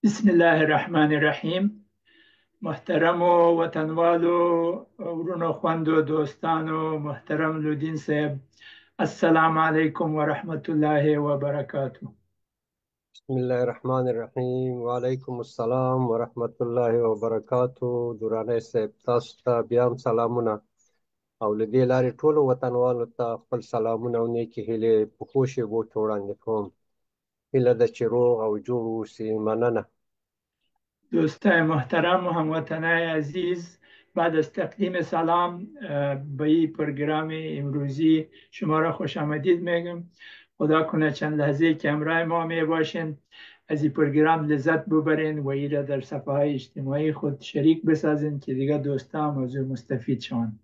بسم الله الرحمن الرحیم. محترم و وطنوالو ورونو خويندو دوستانو محترم لودین صاحب، السلام علیکم ورحمة الله وبرکاته. بسم الله الرحمن الرحیم وعلیکم السلام ورحمت الله وبرکاتو. درانه صاحب تاسو ته بیا هم سلامونه او له دې لارې ټولو وطنوالو ته خپل سلامونه او نیکې هیلې په ښو شېبو کې وړاندې کوم. هیله ده چې روغ او جوړ اوسئ. مننه. دوستای محترم و هموطنای عزیز، بعد از تقدیم سلام به این پروگرام امروزی شما را خوش آمدید میگم. خدا کنه چند لحظه که همراه ما می باشین، از این پروگرام لذت ببرین و این را در صفحه های اجتماعی خود شریک بسازین که دیگه دوستا موضوع مستفید شون.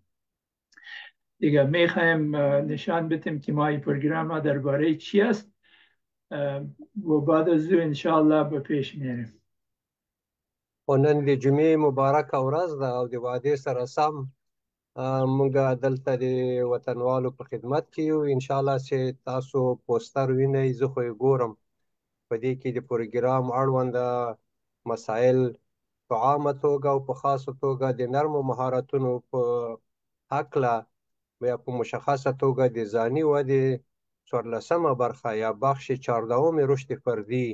دیگه میخوایم نشان بدیم که ما این پروگرام درباره چی است و بعد از او انشاءالله به پیش میریم. خو نن د جمعې مبارکه ورځ ده او د وعدې سره سم موږ دلته د وطنوالو په خدمت کې یو. انشاءالله چې تاسو پوسټر وینئ، زه خو یې ګورم. په دې کې د پروګرام اړونده مسایل په عامه توګه او په خاصه توګه د نرمو مهارتونو په هکله یا په مشخصه توګه د ذهني ودې 14مه برخه یا بخش 14 رشد فردی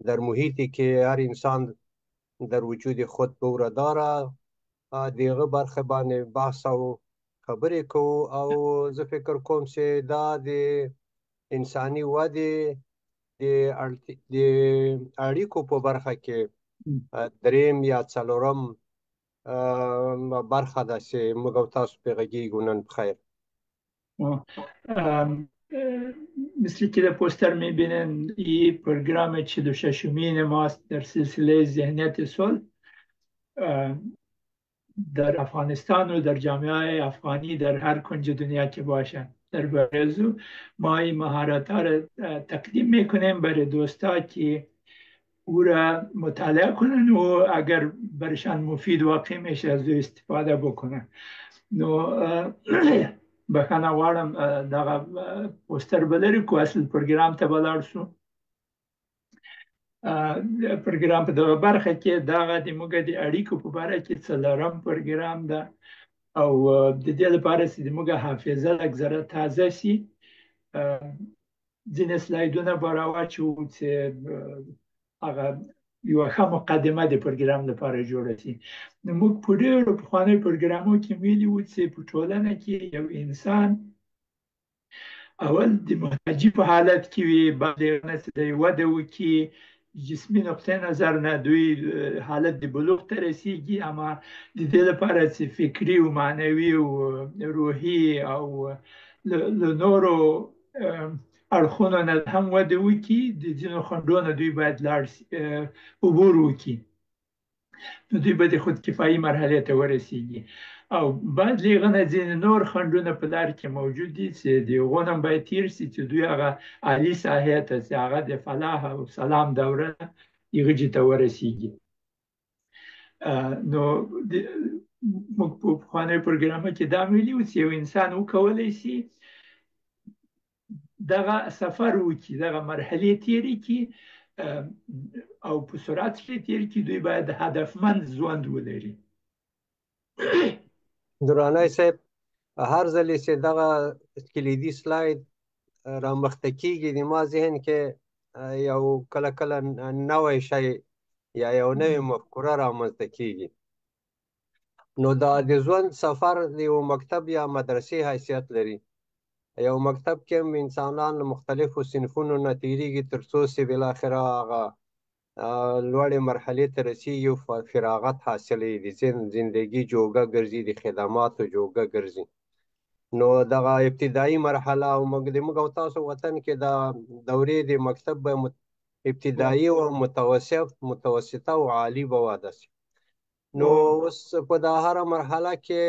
در محیطی که هر انسان در وجود خود دوره داره، د هغه برخه باندې بحث او خبرې کوو. او زه فکر کوم چې دا د انساني ودې د اړیکو په برخه کې دریم یا څلورم برخه ده چې موږ او تاسو پرې غږیږو. نن بخیر. مثل که در پوستر میبینن این پروگرام 46مین ماست در سلسله ذهنیت صلح در افغانستان و در جامعه افغانی در هر کنج دنیا که باشن. در برزو ما این مهارت ها را تقدیم میکنیم برای دوستا که او را مطالعه کنن و اگر برشان مفید واقع میشه از او استفاده بکنن. بخانه غواړم دغه پوسټر بلري کو اصل پروګرام ته بلار شو. پروګرام په دغه برخه کې دغه د موږ د اړیکو په اړه کې څلورم پروګرام ده او د دې لپاره چې د موږ حافظه لږ زره تازه شي، ځینې سلایډونه به راواچوو چې هغه یوه ښه مقدمه د پروګرام لپاره جوړه شي. نو موږ په ډېرو پخوانیو پروګرامو کې ویلي وو چې په ټولنه کې یو انسان اول د محتاجی په حالت کې وي، بعد چې د وده وکړي جسمي نقطه نظر نه دوی حالت د بلوغ ته رسیږي، اما د دې لپاره چې فکري او معنوي او روحي او له نورو اړخونو نه هم وده وکړي، د ځینو خنډونو دوی باید عبور وکړي، نو دوی به د خودکفایي مرحلې ته ورسیږي. او بعد له هغه نه ځینې نور خنډونه په لار کې موجود دي چې د هغو نه باید تیر شي چې دوی هغه عالي ساحې ته چې هغه د فلاح او سلام دوره هغه ته ورسیږي. نو موږ په پخوانیو پروګرامو کې دا ویلي وو چې یو انسان وکولی شي دغه سفر وکړي، دغه مرحلې تیرې کړي او په سرعت کې تیر کړي، دوی باید هدفمند ژوند ولري. درانه صاحب هر ځل چې دغه کلیدي سلاید رامخته کیږي د ما ذهن کې یو کله کله نوی شی یا یو نوې مفکوره رامنځته کیږي. نو دا د ژوند سفر د یو مکتب یا مدرسې حیثیت لري. یو مکتب کې هم انسانان له مختلفو صنفونو نه تیریږي تر څو چې بالاخره هغه لوړې مرحلې ته رسیږي او فراغت حاصلوي، د زندگی جوګه ګرځي، د خدماتو جوګه ګرځي. نو دغه ابتدایي مرحله او موږ او تاسو وطن کې د دورې د مکتب به ابتدایي او متوسطه او عالی به واده شي. نو اوس په دا هره مرحله کې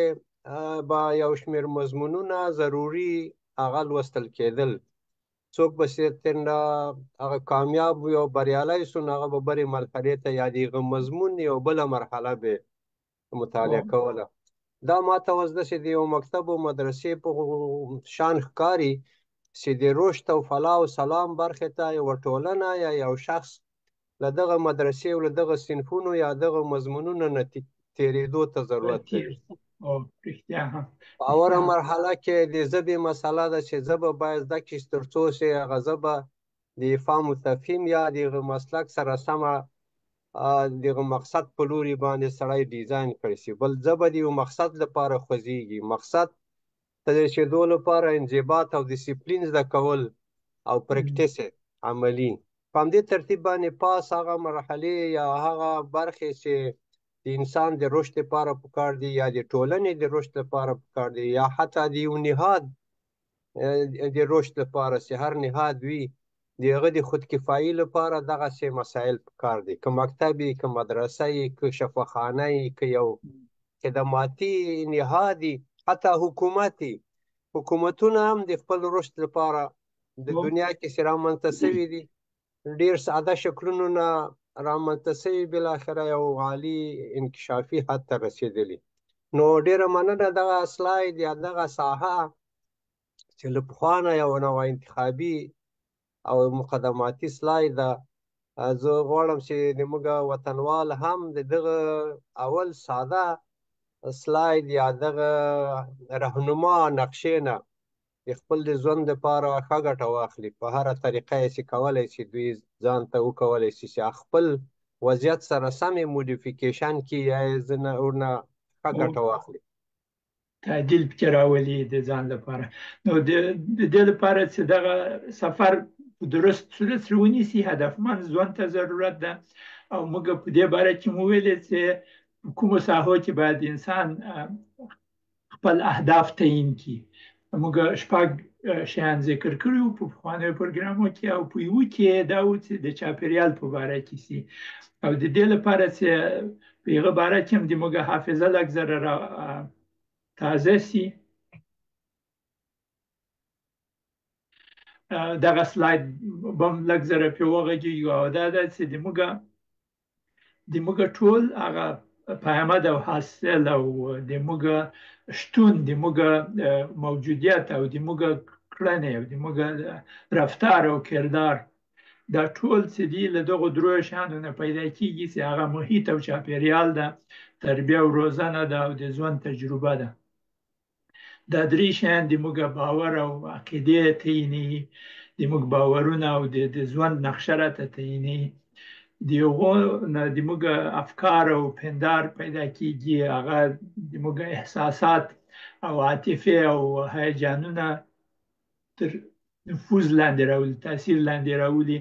به یو شمېر مضمونونه ضروري هغه لوستل کېدل. څوک به چې هغه کامیاب وي او بریالی شو نو هغه به بلې مرحلې ته یا د هغه مضمون یو بله مرحله به مطالعه کوله. دا ماته اوس داسې د یو مکتب او مدرسې په شان ښکاري چې د رشد او فلاح او سلام برخې ته یوه ټولنه یا یو شخص له دغه مدرسې او له دغه صنفونو یا دغه مضمونونو نه تېرېدو ته ضرورت لري. او رښتیا هم په اوله مرحله کې د ژبې مسله ده چې ژبه باید زده کړي تر څو چې هغه ژبه د فهم و تفهیم یا د هغه مسلک سره سمه دغه مقصد په لوري باندې سړی ډیزاین کړی شي. بل ژبه د یو مقصد لپاره خوځېږي، مقصد ته د رسېدو لپاره انضباط او ډیسپلین زده کول او پریکټیس عملي. په همدې ترتیب باندې پاس هغه مرحلې یا هغه برخې چې د انسان د رشد لپاره پکار دي یا د ټولنې د رشد لپاره پکار دي یا حتی د یو نهاد د رشد لپاره چې هر نهاد وي د هغه د خودکفایي لپاره دغسې مسایل پکار دي، که مکتب وي، که مدرسه وي، که شفاخانه وي، که یو خدماتي نهاد وي، حتی حکومت وي. حکومتونه هم د خپل رشد لپاره د دنیا کې چې رامنځته شوي دي ډېر ساده شکلونو نه رامنځته شوي، بالاخره یو عالي انکشافي حد ته رسېدلي. نو ډېره مننه دغه سلاید یا دغه ساحه چې له پخوا نه یو نوع انتخابي او مقدماتي سلاید ده. زه غواړم چې زموږ وطنوال هم د دغه اول ساده سلاید یا دغه رهنما نقشې نه د خپل د ژوند لپاره ښه ګټه واخلي. په هره طریقه یې چې کولی شي دوی ځان ته وکولی شي چې خپل وضعیت سره سمې موډیفیکیشن کړي یا یې ورنه ښه ګټه واخلي، تعدیل پکې راولي د ځان لپاره. نو د دې لپاره چې دغه سفر په درست صورت سره ونیسي، هدفمند ژوند ته ضرورت ده. او موږ په دې باره کې مو ویلې چې په کومو ساحو کې باید انسان خپل اهداف تعیین کړي. موږ شپږ شیان ذکر کړي وو په پخوانیو پروګرامو کې، او په یوه کې دا و چې د چاپیریال په باره کې سي، او د دې لپاره چې په هغه باره کې هم د موږ حافظه لږ ذره تازه سي. دغه سلاید بم لږ ذره پرې وغږېږو، او دا ده چې د موږ ټول هغه پیامد او حاصل او د موږ شتون، د موږ موجودیت او د موږ کړنې او د موږ رفتار او کردار، دا ټول چې دي له دغو دریو شیانو نه پیدا کیږي چې هغه محیط او چاپیریال ده، تربیه او روزنه ده، او د ژوند تجربه ده. دا درې شیان د موږ باور او عقیدې تعینوي، د موږ باورونه او د ژوند نقشه راته تعینوي. د هغو نه د موږ افکار او پندار پیدا کیږي، هغه د موږ احساسات او عاطفې او هیجانونه تر نفوذ لاندې راولي، تاثیر لاندې راولي،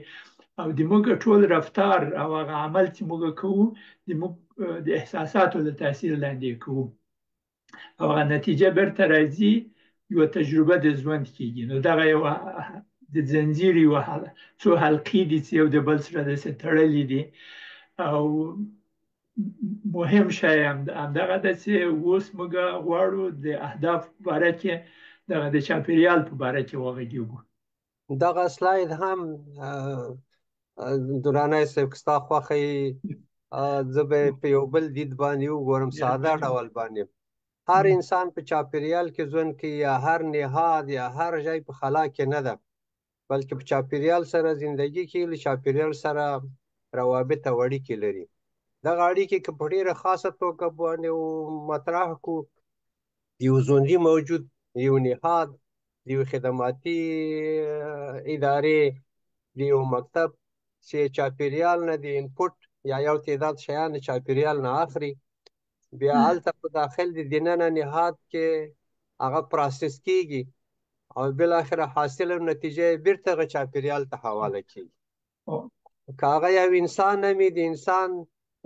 او د موږ ټول رفتار او هغه عمل چې موږ کوو د موږ د احساساتو له تاثیر لاندې کوو، او هغه نتیجه بیرته راځي، یوه تجربه د ژوند کیږي. نو دغه یوه د زنځیر یوه څو حلقې دي چې یو د بل سره داسې تړلي دي. او مهم شی همدغه ده چې اوس موږ غواړو د اهداف په باره کې دغه د چاپیریال په باره کې وغږېږو. دغه سلاید هم درانه صاحب که ستا خوښه یي زه به په یو بل دید باندې وګورم، ساده ډول باندې. هر انسان په چاپیریال کې ژوند کوي، یا هر نهاد یا هر ځای په خلا کې نه ده، بلکې په چاپیریال سره زندگی کې له چاپیریال سره روابط او اړیکې لري. دغه اړیکې که په ډېره خاصه توګه باندې مطرح کړو، یو ژوندي موجود، یو نهاد، د یو خدماتي ادارې، د یو مکتب چې چاپیریال نه د انپوټ یا یو تعداد شیان چاپیریال نه اخلي، بیا هلته په داخل د دننه نهاد کې هغه پروسس کیږي او بالاخره حاصل او نتیجه بیرته هغه چاپیریال ته حواله کیږي. که هغه یو انسان هم وي، د انسان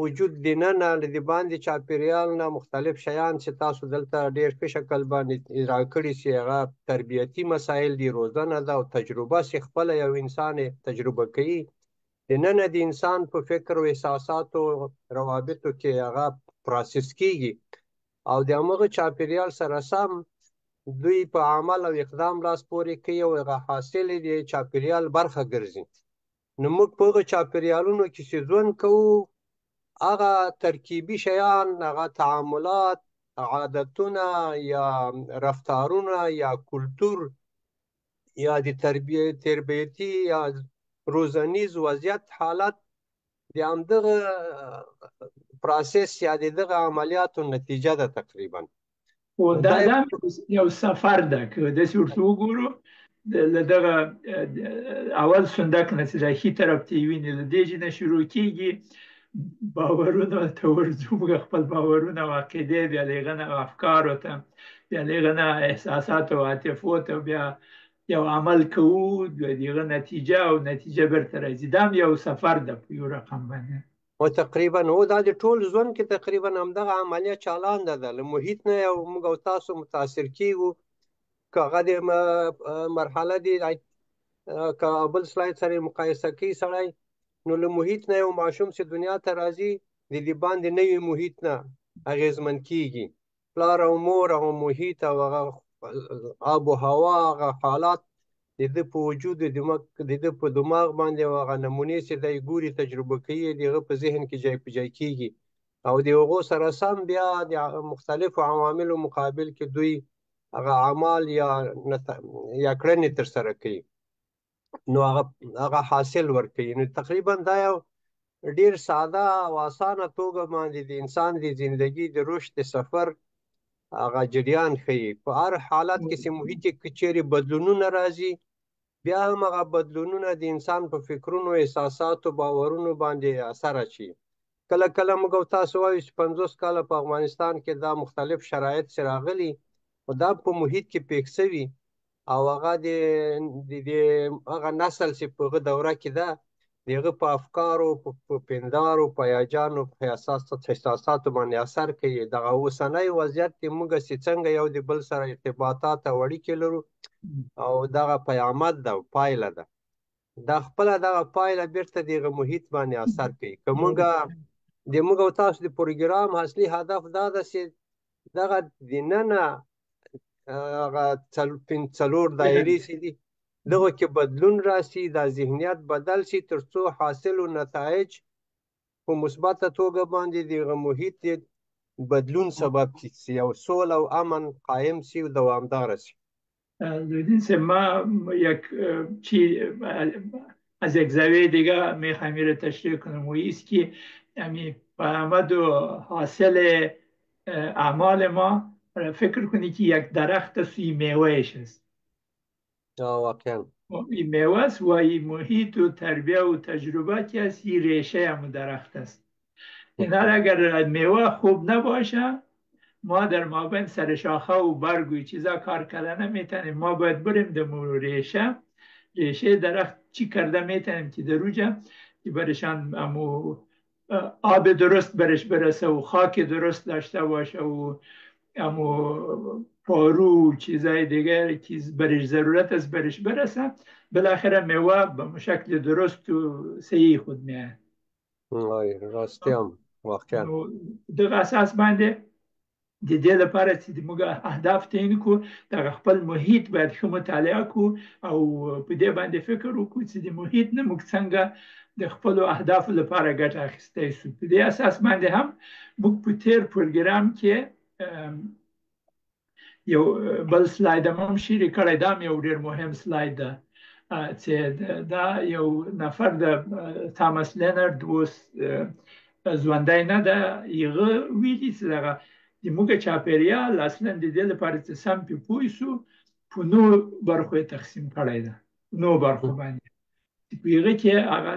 وجود دننه له د باندې چاپیریال نه مختلف شیان چې تاسو دلته ډېر ښه شکل باندې اجرا کړي چې هغه تربیتي مسایل دي، روزنه ده او تجربه چې خپله یو انسان تجربه کوي، دننه د انسان په فکر او احساساتو روابطو کې هغه پروسس کیږي او د همغه چاپیریال سره سم دوی په عمل او اقدام لاس پورې کوي او هغه حاصل د چاپیریال برخه ګرځي. نو موږ په هغه چاپیریالونو کې چې ژوند کوو، هغه ترکیبي شیان، هغه تعاملات، عادتونه یا رفتارونه یا کلتور یا د تربیتي یا روزنیز وضعیت حالت د همدغه پروسس یا د دغه عملیاتو نتیجه ده تقریبا. او دا دا یو سفر ده که داسې ورته وګورو له دغه اول صندوق نه چې راښي طرف ته یې ویني له دې نه شروع کېږي باورونو ته ورځو موږ خپل باورونه او عقیدې بیا له هغه نه افکارو ته بیا له هغه نه احساساتو او عاطفو ته بیا یو عمل کوو د هغه نتیجه او نتیجه بیرته راځي دا هم یو سفر ده په یو رقم باندې او تقریبا دا د ټول ژوند کې تقریبا همدغه عملیه چالانده ده له محیط نه او موږ او تاسو متاثر کیږو که هغه د مرحله دي که بل سلاید سره مقایسه کوي سړی نو له محیط نه یو ماشوم چې دنیا ته راځي د دې باندې نوي محیط نه اغېزمن کیږي پلار او مور او محیط او هغه آب و هوا هغه حالات د ده په وجود د ده په دماغ باندې هغه نمونې چې دی ګوري تجربه کوي د هغه په ذهن کې ځای په ځای کیږي او د هغو سره سم بیا د مختلفو عواملو مقابل کې دوی هغه اعمال یا کړنې ترسره کوي نو هغه حاصل ورکوي. نو تقریبا دا یو ډیر ساده او اسانه توګه باندې د انسان د زندگی د رشد سفر هغه جریان ښیي. په هر حالت کې چې محیط کې چیرې بدلونونه راځي بیا هم هغه بدلونونه د انسان په فکرونو احساساتو باورونو باندې اثر اچوي. کله کله موږ تاسو وایو چې 50 کاله په افغانستان کې دا مختلف شرایط چې راغلي او دا په محیط کې پیښ شوي او هغه د هغه نسل چې په هغه دوره کې ده د هغه په افکارو په پندارو په هیجانو په احساساتو باندې اثر کوي. دغه اوسنی وضعیت کې موږ چې څنګه یو د بل سره ارتباطات او اړیکې لرو او دغه پیامد ده او پایله ده دا خپله دغه پایله بیرته دغه محیط باندې اثر کوي. که موږ د موږ او تاسو د پروګرام اصلي هدف دا ده چې دغه دننه هغه څلور دایرې چې دي دغه کې بدلون راسي دا ذهنیت بدل شي ترڅو حاصلو نتایج په مثبته توګه باندې دغه محیط بدلون سبب شي او سوله او امن قایم شي او دوامدار شي. لودین ما یک چی از یک زاویه دیگه میخوام رو تشریح کنم و ایست که پیامد و حاصل اعمال ما فکر کنی که یک درخت سوی میوهش است واقعا این میوه است و این محیط و تربیه و تجربه که است این ریشه هم درخت است. این اگر میوه خوب نباشه ما در مابین سر شاخه و برگ و چیزا کار کردن نمیتونیم. ما باید بریم در ریشه درخت چی کرده میتونیم که در روجه که برشان آب درست برش برسه و خاک درست داشته باشه و پارو چیزای دیگر که برش ضرورت است برش برسه بالاخره میوه به شکل درست و صحیح خود میاد. راستی هم واقعا دغه اساس باندې د دې لپاره چې موږ اهداف تعیین کړو د خپل محیط باید ښه مطالعه کړو او په دې باندې فکر وکړو چې د محیط نه موږ څنګه د خپل اهدافو لپاره ګټه اخیستی شو. په دې اساس باندې هم موږ په تیر پروګرام کې یو بل سلاید هم شریک کړی دا یو ډېر مهم سلاید ده چې دا یو نفر د تامس لینارد اوس ژوندی نه ده هغه ویلي چې دغه د موږ چاپیریال اصلا د دې لپاره چې سم پې پوه شو په 9 برخو یې تقسیم کړی ده 9 برخو باندې په هغه کې هغه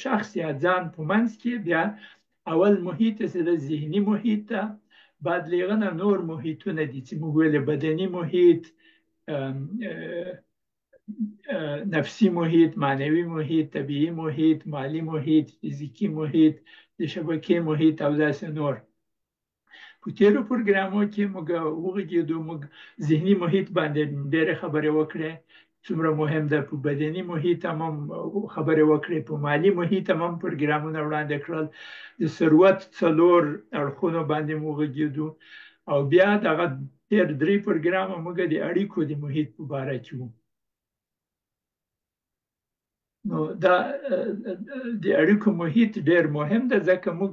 شخص یا ځان په منځ کې بیا اول محیط چې د ذهني محیط ده بعد له هغه نه نور محیطونه دي چې موږ ویلې بدني محیط نفسي محیط معنوي محیط طبیعي محیط مالی محیط فیزیکي محیط د شبکې محیط او داسې نور. په تیرو پروګرامو کې موږ وغږېدو موږ ذهني محیط باندې ډېرې خبرې وکړې څومره مهم ده. په بدني محیط هم خبرې وکړې په مالی محیط هم پروګرامونه وړاندې کړل د ثروت 4 اړخونو باندې موږ وغږېدو او بیا دغه تیر 3 پروګرام موږ د اړیکو د محیط په باره کې وو. نو دا د اړیکو محیط ډېر مهم ده ځکه موږ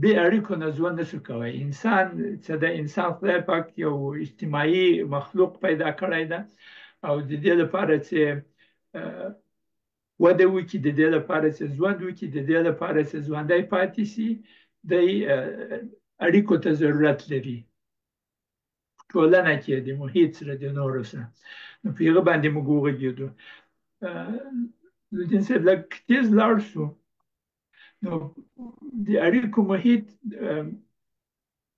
بې اړیکو نه ژوند نشو کولی. انسان چې د انسان خدای پاک یو اجتماعي مخلوق پیدا کړی ده او د دې لپاره چې وده وکړي، د دې لپاره چې ژوند وکړي، د دې لپاره چې ژوندی پاتې شي، دی اړیکو ته ضرورت لري، ټولنه کې د محیط سره، د نورو سره. نو په هغه باندې موږ وغږېدو. نورالدین صاحب لږ تېز لاړ شو. نو د اړیکو محیط،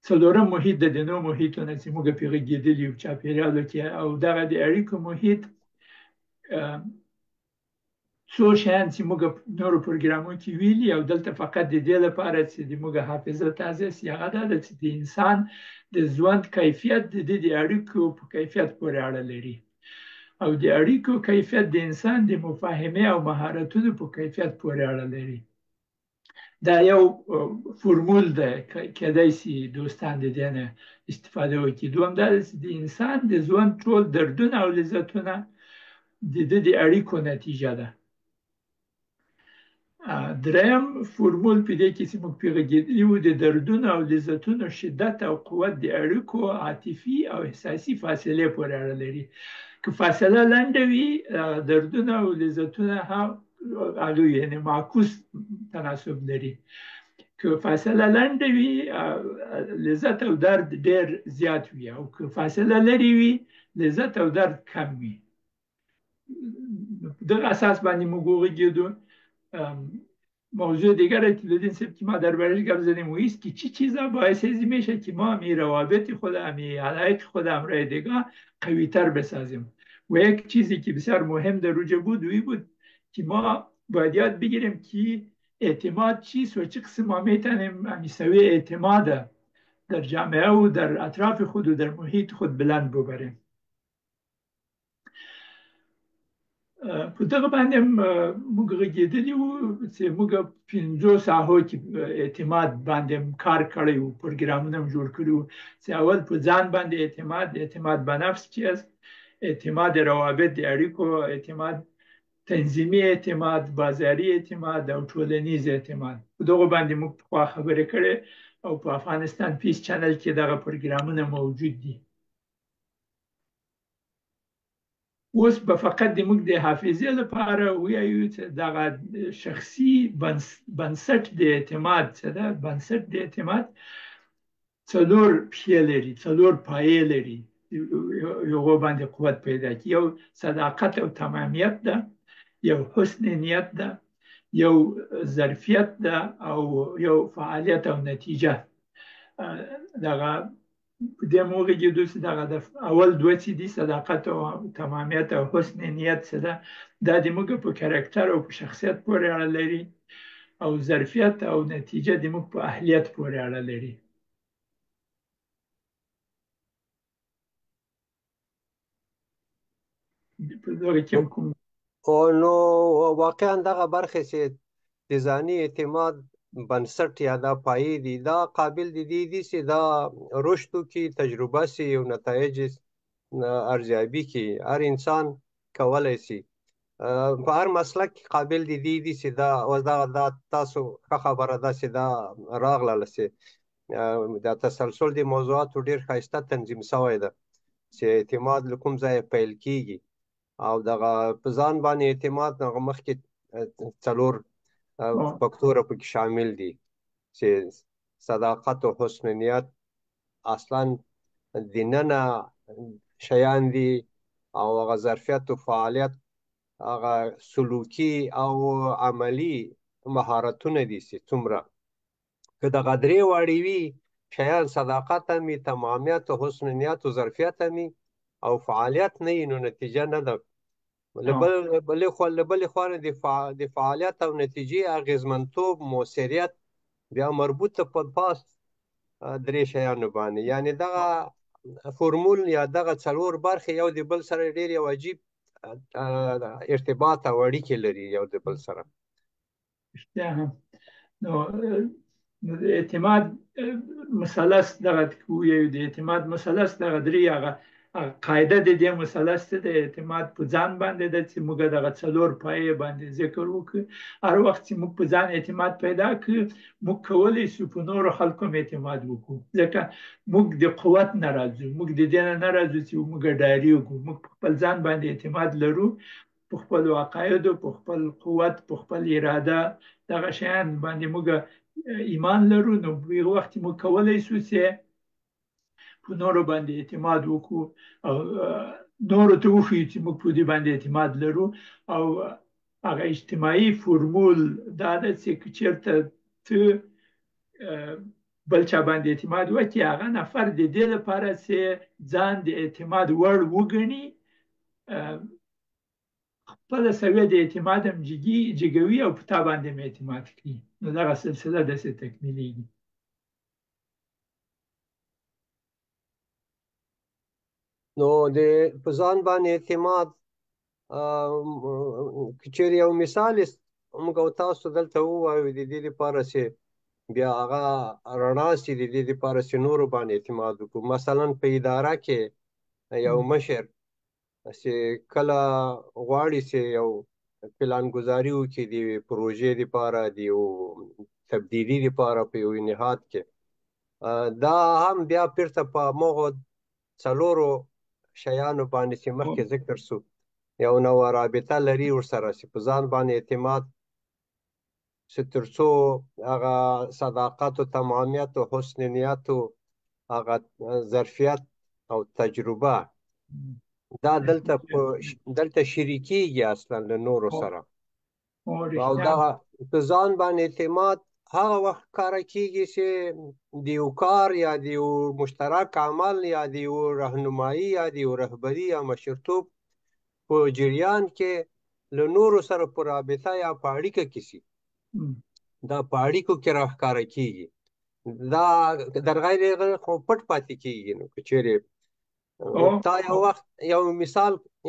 څلورم محیط د دې نوو محیطونه چې موږ پرې غږېدلي یو چاپېریالو کې، او دغه د اړیکو محیط څو شیان چې موږ نورو پروګرامونو کې ویلي، او دلته فقط د دې لپاره چې د موږ حافظه تازه شي، هغه دا ده چې د انسان د ژوند کیفیت د دې د اړیکو په کیفیت پورې اړه لري، او د اړیکو کیفیت د انسان د مفاهمې او مهارتونو په کیفیت پورې اړه لري. دا یو فرمول ده، کېدای شي دوستان د دې نه استفاده وکړي. دوم دا ده چې د انسان د ژوند ټول دردونه او لذتونه د ده د اړیکو نتیجه ده. دریم فرمول په دې کې چې موږ پرې غږېدلي وو، د دردونو او لذتونو شدت او قوت د اړیکو عاطفي او احساسي فاصلې پورې اړه لري. که فاصله لنډه وي، دردونه او لذتونه هغه یعنې معکوس تناسب لري. که فاصله لنډه وي، لذت او درد ډېر زیات وي، او که فاصله لرې وي، لذت او درد کم وي. دغه اساس باندې موږ وغږېدو. موضوع دیگر نورالدین صاحب که ما دربارش گپ زدیم و ایست که چی چیزا باعث ازی میشه که ما می روابط خود، می علایق خود همراه دیگه قوی تر بسازیم. و یک چیزی که بسیار مهم در روجه بود وی بود که ما باید یاد بگیریم که اعتماد چیست و چه قسم ما میتونیم همیسوی اعتماد در جامعه و در اطراف خود و در محیط خود بلند ببریم. په دغه باندې موږ غږېدلي وو چې موږ پنځو ساحو کې اعتماد باندې کار کړی وو، پروګرامونه هم جوړ کړي وو چې اول په ځان باندې اعتماد به نفس چې است، اعتماد روابط د اړیکو اعتماد، تنظیمي اعتماد، بازاري اعتماد او ټولنیز اعتماد. په دغه باندې موږ پخوا خبرې کړې، او په افغانستان پیس چینل کې دغه پروګرامونه موجود دي. اوس به فقط د موږ د حافظې لپاره وایو چې دغه شخصي بنسټ د اعتماد څه ده. بنسټ د اعتماد څلور پښې لري، څلور پایې لري، یو باندې قوت پیدا کوي. یو صداقت او تمامیت ده، یو حسن نیت ده، یو ظرفیت ده، او یو فعالیت او نتیجه. دغه په دې موږ وغږېدو چې دغه اول دوه چې دي، صداقت او تمامیت او حسن نیت څه ده، دا د موږ په کرکټر او په شخصیت پورې اړه لري، او ظرفیت او نتیجه د موږ په اهلیت پورې اړه لري. په دغه کې کوم نو واقعا دغه برخې چې د ځاني اعتماد بنسټ یا دا پایې دي، دا قابل دي چې دا رشد وکړي، تجربه سي او نتایج ارزیابي کړي. هر انسان کولی شي په هر مسلک کې قابل دي چې دا تاسو ښه خبره ده چې دا راغله چې دا تسلسل د موضوعاتو ډېر ښایسته تنظیم شوی ده، چې اعتماد له کوم ځایه پیل کیږي، او دغه په ځان باندې اعتماد هغه مخکې څلور فکتوره پکې شامل دي، چې صداقت او حسن نیت اصلا دننه شیان دي، او هغه ظرفیت او فعالیت هغه سلوکي او عملی مهارتونه دي چې څومره که دغه درې واړې وي شیان، صداقت هم وي، تمامیت او حسن نیت او ظرفیت هم وي، او فعالیت نه وي، نو نتیجه نه ده. له بلې خوا نه د فعالیت او نتیجې اغېزمنتوب، مؤثریت بیا مربوطه په پاس درې شیانو باندې. یعنې دغه فرمول یا دغه څلور برخې یو د بل سره ډېر یو عجیب ارتباط او اړیکې لري یو د بل سره. رښتیا هم. نو د اعتماد مثلث دغه وایو، د اعتماد مثلث دغه درې هغه قاعده د دې مثلث د اعتماد په ځان باندې ده چې موږ دغه څلور پایې باندې ذکر وکړو. هر وخت چې موږ په ځان اعتماد پیدا کړو، موږ کولی شو په نورو خلکو هم اعتماد وکړو، ځکه موږ د قوت نه راځو، موږ د دې نه راځو چې موږ ډارېږو، موږ په خپل ځان باندې اعتماد لرو، په خپل عقایدو، په خپل قوت، په خپل اراده دغه شیان باندې موږ ایمان لرو، نو په یو وخت موږ کولی شو چې په نورو باندې اعتماد وکړو او نورو ته وښیو چې موږ په دې باندې اعتماد لرو. او هغه اجتماعي فورمول دا ده چې که چېرته ته بل چا باندې اعتماد وکړي، هغه نفر د دې لپاره چې ځان د اعتماد وړ وګڼي خپل سویه د اعتماد هم جګوي او په تا باندې هم اعتماد کوي. نو دغه سلسله داسې تکمیلیږي. نو د په ځان باندې اعتماد که چېرې یو مثال موږ او تاسو دلته ووایو د دې لپاره چې بیا هغه رڼا سي، د دې لپاره چې نورو باندې اعتماد وکړو. مثلا په اداره کې یو مشر چې کله غواړي چې یو پلانګذاري وکړي د پروژې لپاره، د یو تبدیلي لپاره په یو نهاد کې، دا هم بیا بیرته په مغو څلورو شیانو باندې چې مخکې ذکر شو یو نوه رابطه لري ورسره، چې په ځان باندې اعتماد چې تر څو هغه صداقت او تمامیت او حسن نیت او هغه ظرفیت او تجربه دا دلته شریکیږي اصلا له نورو سره. او دغه په ځان باندې اعتماد هغه وخت کاره کیږي چې د یو کار یا د یو مشترک عمل یا د یو راهنمایي یا د یو رهبري یا مشرتوب په جریان کې له نورو سره په رابطه یا په اړیکه کې شي. دا په اړیکو کې راښکاره کیږي. دا در غیر هغه خو پټ پاتې کیږي. نو که چېرې تا یو وخت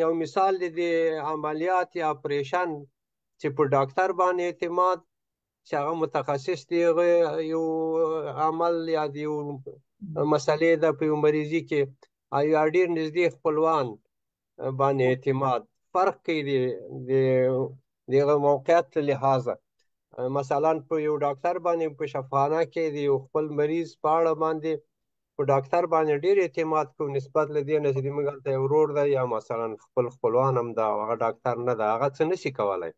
یو مثال د عملیات یا اپریشن چې په ډاکټر باندې اعتماد چې هغه متخصص دی، یو عمل یا د یو مسلې د په یو مریضي کې یا ډېر نږدې خپلوان باندې اعتماد فرق کوي د هغه موقعیت له لحاظه. مثلا په یو ډاکټر باندې په شفاخانه کې د یو خپل مریض په اړه باندې په ډاکټر باندې ډېر اعتماد کوو نسبت له دې نه چې موږ هلته یو ورور دی یا مثلا خپلوان هم ده، هغه ډاکټر نه ده، هغه څه نشي کولی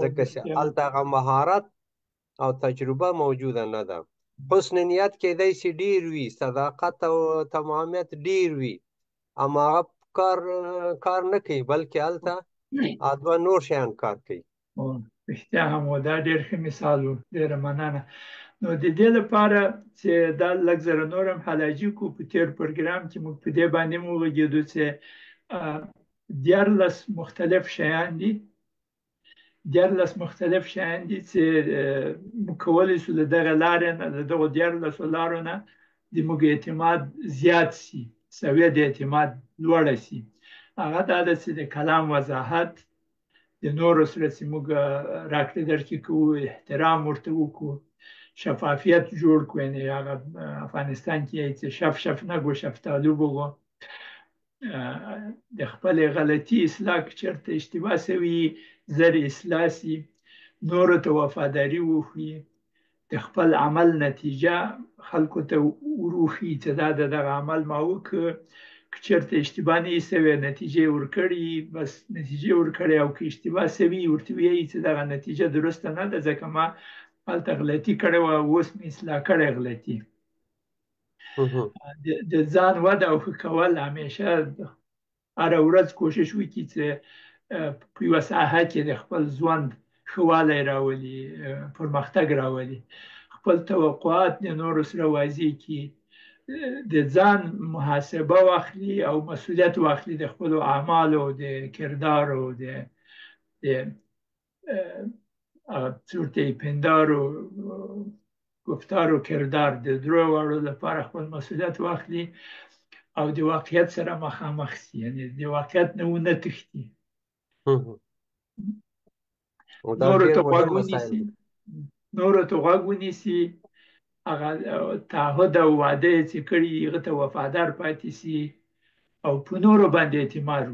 ځکه چې هلته هغه مهارت او تجربه موجوده نه ده. حسن نیت کېدی شي ډېر وي، صداقت او تمامیت ډېر وي، اما هغه کار نه کوي بلکې هلته دوه نور شیان کار کوي. رښتیا هم دا ډېر ښه مثال و. ډېره مننه. نو د دې لپاره چې دا لږ زره نور هم حلاجي کړو، په تېر پروګرام کې موږ په دې باندې هم وغږېدو چې 14 مختلف شیان دي، 14 مختلف شیان دي چې موږ کولی شو له دغه لارې نه، له دغو 14 لارو نه د موږ اعتماد زیات شي، سویه د اعتماد لوړه شي. هغه دا ده چې د کلام وضاحت، د نورو سره چې موږ راکړې درکړې کوو احترام ورته وکړو، شفافیت جوړ کړو، یعنې هغه افغانستان کې یې چې شف نگو شفتالو بگو، د خپلې غلطي اصلاح که چېرته اشتباه شوي زر اصلاح شي، نورو ته وفاداري وښیي، د خپل عمل نتیجه خلکو ته وروښیي چې دا د دغه عمل ما وکړ، که چېرته اشتباه نه وي شوې نتیجه یې ورکړې، بس نتیجه یې ورکړې، او که اشتباه شوي ورته ویایي چې دغه نتیجه درسته نه ده ځکه ما هلته غلطي کړې وه، اوس مې اصلاح کړې غلطي. د ځان وده او ښه کول همیشه هره ورځ کوشش وکړي چې په یوه ساحه کې د خپل ژوند ښه والی راولي، پرمختګ راولي، خپل توقعات د نورو سره واضح کړي، د ځان محاسبه واخلي او مسؤلیت واخلي د خپلو اعمالو، د کردارو، د صورت پندار و گفتار و کردار، د درو واړو لپاره خپل مسؤلیت واخلي او د واقعیت سره مخامخ شي، یعنې د واقعیت نه ونه تښتي، نورو ته غوږ ونیسي، هغه تعهد او وعده یې چې کړي هغه ته وفادار پاتې شي او په نورو باندې اعتماد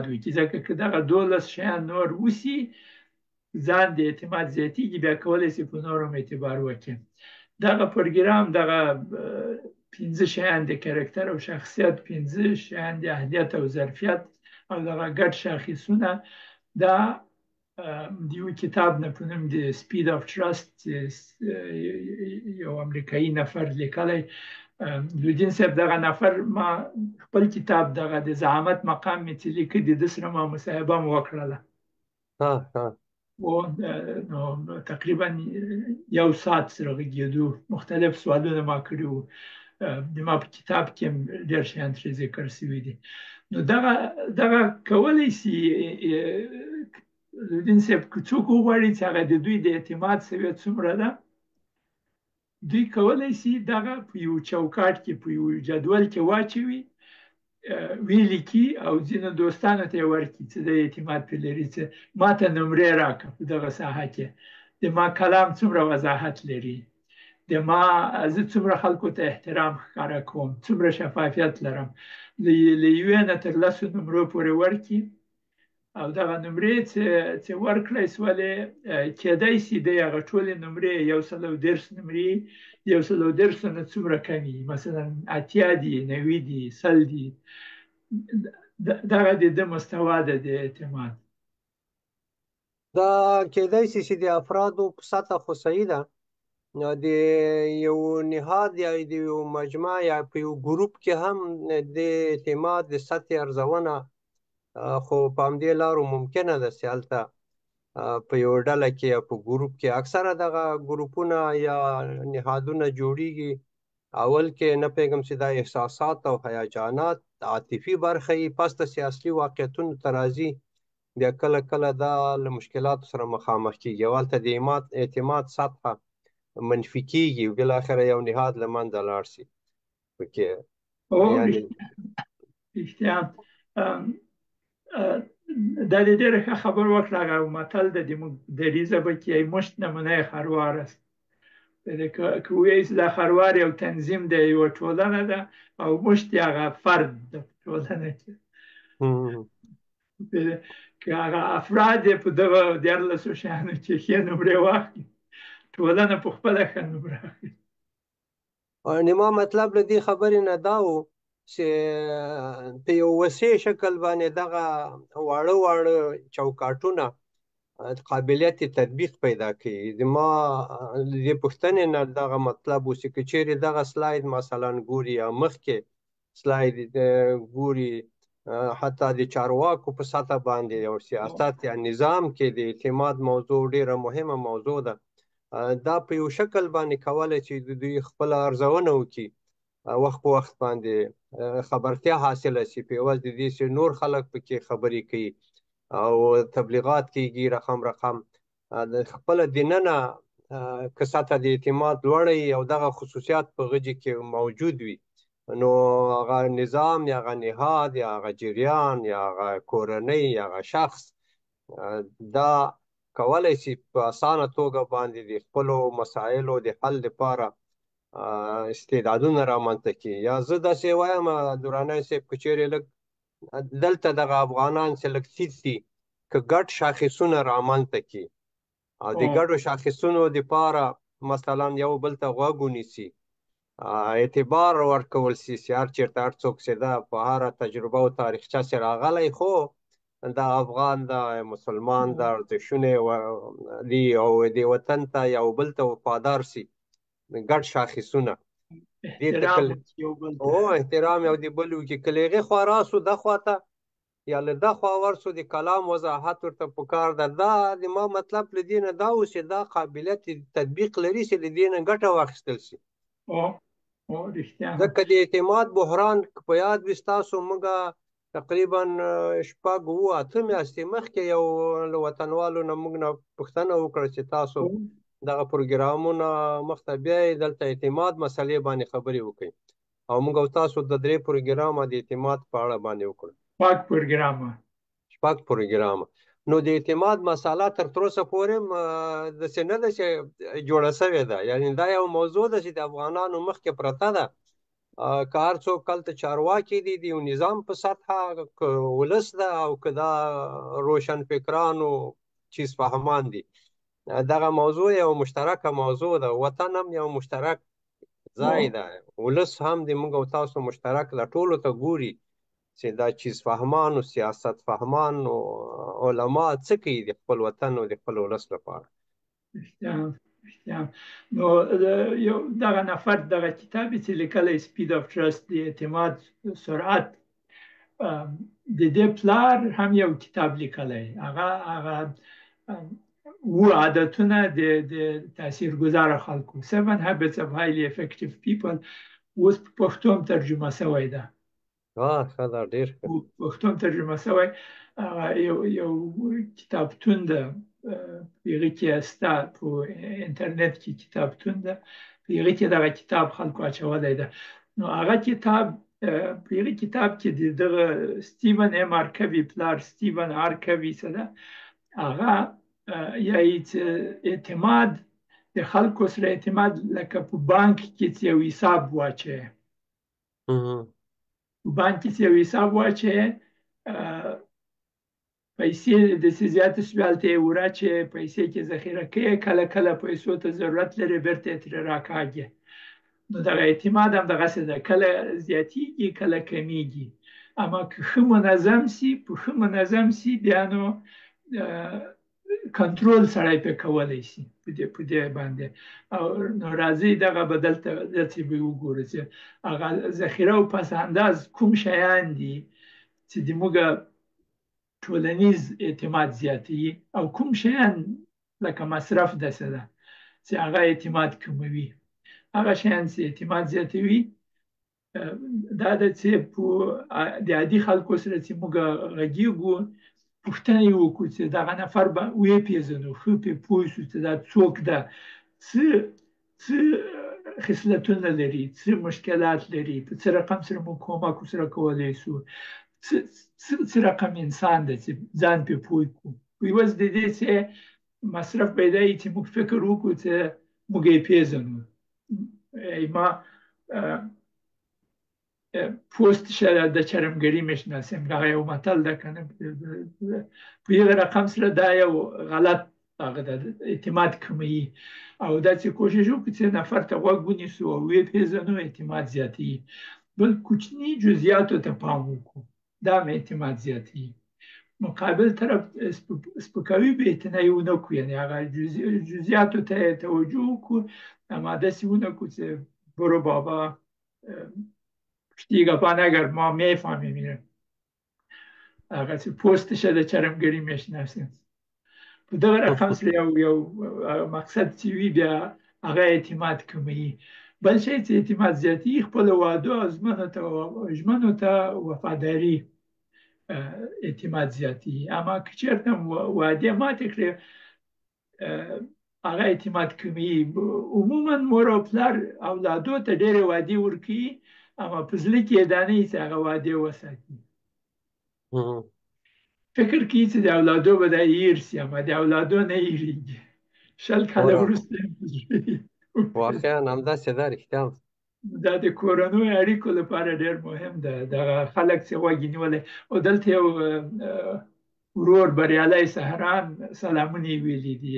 وکړي، ځکه که دغه 12 شیان نور وشي ځان د اعتماد زیاتیږي، بیا کولی شي په نورو هم اعتبار وکړي. دغه پروګرام دغه 15 شیان د کرکټر او شخصیت، 15 شیان د اهلیت او ظرفیت او دغه ګډ شاخصونه دا د یو کتاب نه په نوم د سپید اف ترست یو امریکایي نفر لیکلی. نورالدین صاحب دغه نفر ما خپل کتاب دغه د زعامت مقام مې چې لیکه د ده سره ما مصاحبه هم وکړله. و نو تقریبا یو ساعت سره غږېدو، مختلف سوالونه ما کړي وو. د ما په کتاب کې هم ډېر شیان ترې ذکر شوي دي. نو دغه کولی شي نورالدین صاحب که څوک وغواړي چې هغه د دوی د اعتماد سویه څومره ده، دوی کولی شي دغه په یو چوکاټ کې په یو جدول کې واچوي، ویلي کی او ځینو دوستانو ته یې ورکړي چې د اعتماد پرې لري چې ما ته نمرې راکړه په دغه ساحه کې، د ما کلام څومره وضاحت لري، د ما زه څومره خلکو ته احترام ښکاره کوم، څومره شفافیت لرم، له یوې نه تر لسو نمرو پورې ورکړي. او دغه نمرې چې ورکړی سولې، کېدای شي د هغه ټولې نمرې 110 نمرې 110 نه څومره کمي، مثلا 80 دي، 90 دي، 100 دي. دغه د ده مستوا ده د اعتماد. دا کېدای شي چې د افرادو په سطح خو صحیح ده، د یو نهاد یا د یو مجمع یا په یو ګروپ کې هم د اعتماد د سطح ارزونه خو په همدې لارو ممکنه ده چې هلته په یو ډله کې یا په ګروپ کې اکثره دغه ګروپونه یا نهادونه جوړیږي، اول کې نه پیغم چې دا احساسات او هیجانات عاطفي برخه یې پس د سیاسي واقعیتونو ته راځي، بیا کله کله دا له مشکلاتو سره مخامخ کیږي او هلته د اعتماد سطحه منفي کیږي او بالاخره یو نهاد له منځه لاړ شي. رښتیا دا د ډېره ښه خبر وکړه. هغه متل د دریځه به کې مشت نمونه خروار است، که وایي چې دا خروار یو تنظیم دی، یوه ټولنه ده، او مشت هغه فرد د ټولنه کې، که هغه افراد په دغه 14 شیانو کې ښې نمرې واخلي، ټولنه په خپله ښه نمره اخلي. نیما مطلب له دې خبرې نه دا و چې په یو وسیع شکل باندې دغه واړه چوکاټونه قابلیت تطبیق پیدا کوي. زما د پوښتنې نه دغه مطلب و چې که چیرې دغه سلاید مثلا ګوري یا مخکې سلاید ګوري، حتی د چارواکو په سطح باندې یو سیاست یا نظام کې د اعتماد موضوع ډیره مهمه موضوع ده، دا په یو شکل باندې کولی چې دوی خپل ارزونه وکړي، وخت په وخت باندې خبرتیا حاصله شي، په عوض د دې چې نور خلک پکې خبرې کوي او تبلیغات کیږي رقم خپل دننه که سطح د اعتماد لوړی او دغه خصوصیات په غجې کې موجود وي، نو هغه نظام یا هغه نهاد یا هغه جریان یا هغه کورنۍ یا هغه شخص دا کولی شي په اسانه توګه باندې د خپلو مسایلو د حل لپاره استعدادونه رامنځته کړي. یا زه داسې وایم درانی صاحب که چیرې لږ دلته دغه افغانان چې لږ تیت دي که ګډ شاخصونه رامنځته کړي او د ګډو شاخصونو دپاره مثلا یو بل ته غوږ ونیسي، اعتبار ورکول شي چې هر چېرته هر څوک چې ده په هره تجربه او تاریخچه چې راغلی، خو دا افغان دا مسلمان دا ارزښتونه دي او دې وطن ته یو بل ته وفادار شي، ګډ شاخصونه احترام یو د بل وکړي. که له هغې خوا راسو ده خواته یا له ده خوا ورسو د کلام وضاحت ورته پکار ده. دا د ما مطلب له دې نه دا و چې دا قابلیت تطبیق لري چې له دې نه ګټه واخیستل شي. ځکه د اعتماد بحران په یاد وي ستاسو، موږ تقریبا 6-8 میاشتې مخکې یو له وطنوالو نه موږ نه پوښتنه وکړه چې تاسو دغه پروګرامونه مخته بیایي، دلته اعتماد مسلې باندې خبرې وکړئ، او موږ او تاسو د 3 پروګرامه د اعتماد په اړه باندې وکړو. 6 پروګرامه. نو د اعتماد مسله تر تروسه پورې داسې نه ده چې جوړه شوې ده، یعنې دا یو موضوع ده چې د افغانانو مخکې پرته ده. که هر څوک هلته چارواکي دي د یو نظام په سطحه، که ولس ده او که دا روشن فکرانو چیز فهمان دي، دغه موضوع یو مشترکه موضوع ده. وطن هم یو مشترک ځای ده، ولس هم د موږ او تاسو مشترک ده، ټولو ته ګوري چې دا چیز فهمان او سیاست فهمان علما څه کوي د خپل وطن او د خپل ولس لپاره؟ رښتیا. نو یو دغه نفر دغه کتاب چې لیکلی سپید اف ترست د اعتماد سرعت، د دې پلار هم یو کتاب لیکلی، هغه اووه عادتونه د تاثیرګذاره خلکو، 7 habits of highly effective people، اوس په پښتو هم ترجمه شوی ده. ښه ده، ډېر ښه. پښتو هم ترجمه شوی. یو کتابتون ده، په هغې کې سته، په انټرنټ کې کتابتون ده، په هغې کې دغه کتاب خلکو اچولی ده. نو هغه کتاب، په هغې کتاب کې د دغه سټیون ام آرکوي پلار، سټیون آرکوي څه ده، هغه یایي چې اعتماد، د خلکو سره اعتماد لکه په بانک کې چې یو حساب واچوې، په بانک کې چې یو حساب واچوې، پیسې داسې زیاتې شوې هلته یې وراچوې، پیسې کې ذخیره کوې، کله کله پیسو ته ضرورت لرې بیرته یې ترې راکاږې. نو دغه اعتماد هم دغسې ده، کله زیاتېږي کله کمیږي، اما که ښه منظم سي، په ښه منظم سي، بیا نو کنټرول سړی پرې کولی شي په دې باندې. او نو راځئ دغه به دلته به وګورو چې هغه ذخیره او پس انداز کوم شیان دي چې زموږ ټولنیز اعتماد زیاتوي، او کوم شیان لکه مصرف داسې ده چې هغه اعتماد کموي. هغه شیان چې اعتماد زیاتوي دا ده چې د عادي خلکو سره چې موږ غږیږو، پوښتنه یې وکړو چې دغه نفر به وپېژنو، ښه پرې پوه شو چې دا څوک ده، څه خصلتونه لري، څه مشکلات لري، په څه رقم سره موږ کومک ورسره کولی شو، څه رقم انسان ده چې ځان پرې پوه کړو. عوض د دې چې مصرف پیدا وي چې موږ فکر وکړو چې موږ یې پېژنو. ما پوست د چرمګري میشناسم، هغه یو متل ده که نه، په هغه رقم سره دا یو غلط هغه ده، اعتماد کموي. او داسې کوشش وکړو چې نفر ته غوږ ونیسو او وپېژنو، اعتماد زیاتوي. بل کوچني جزئیاتو ته پام وکړو، دا هم اعتماد زیاتوي. مقابل طرف سپکاوي به اعتنایی ونه کړو، یعنې هغه جزئیاتو ته توجه وکړو، اما داسې ونه کړو چې برو بابا پشتی گپا نگر، ما میفهمیم اینه، هغه چې پوستش د چرمګري میشناسیم. په دغه رقم سره یو مقصد چې وي، بیا هغه اعتماد کموي. بل شی چې اعتماد زیاتوي، خپلو وعدو او ژمنو ته وفاداري اعتماد زیاتوي. اما که چېرته وعدې ماتې کړې، هغه اعتماد کموي. عموما مور او پلار اولادو ته ډېرې وعدې ورکوي، اما په زړه کې یې دا نه وي چې هغه وعدې وساتي. فکر کوي چې د اولادو به دا هیر سي، اما د اولادو نه هیرېږي. 100 کاله وروسته واقعا همداسې ده، رښتیا. دا د کورنیو اړیکو لپاره ډېر مهم ده، دغه خلک چې غوږ یې نیولی. او دلته یو ورور بریالی سهران سلامونه یې ویلي دي،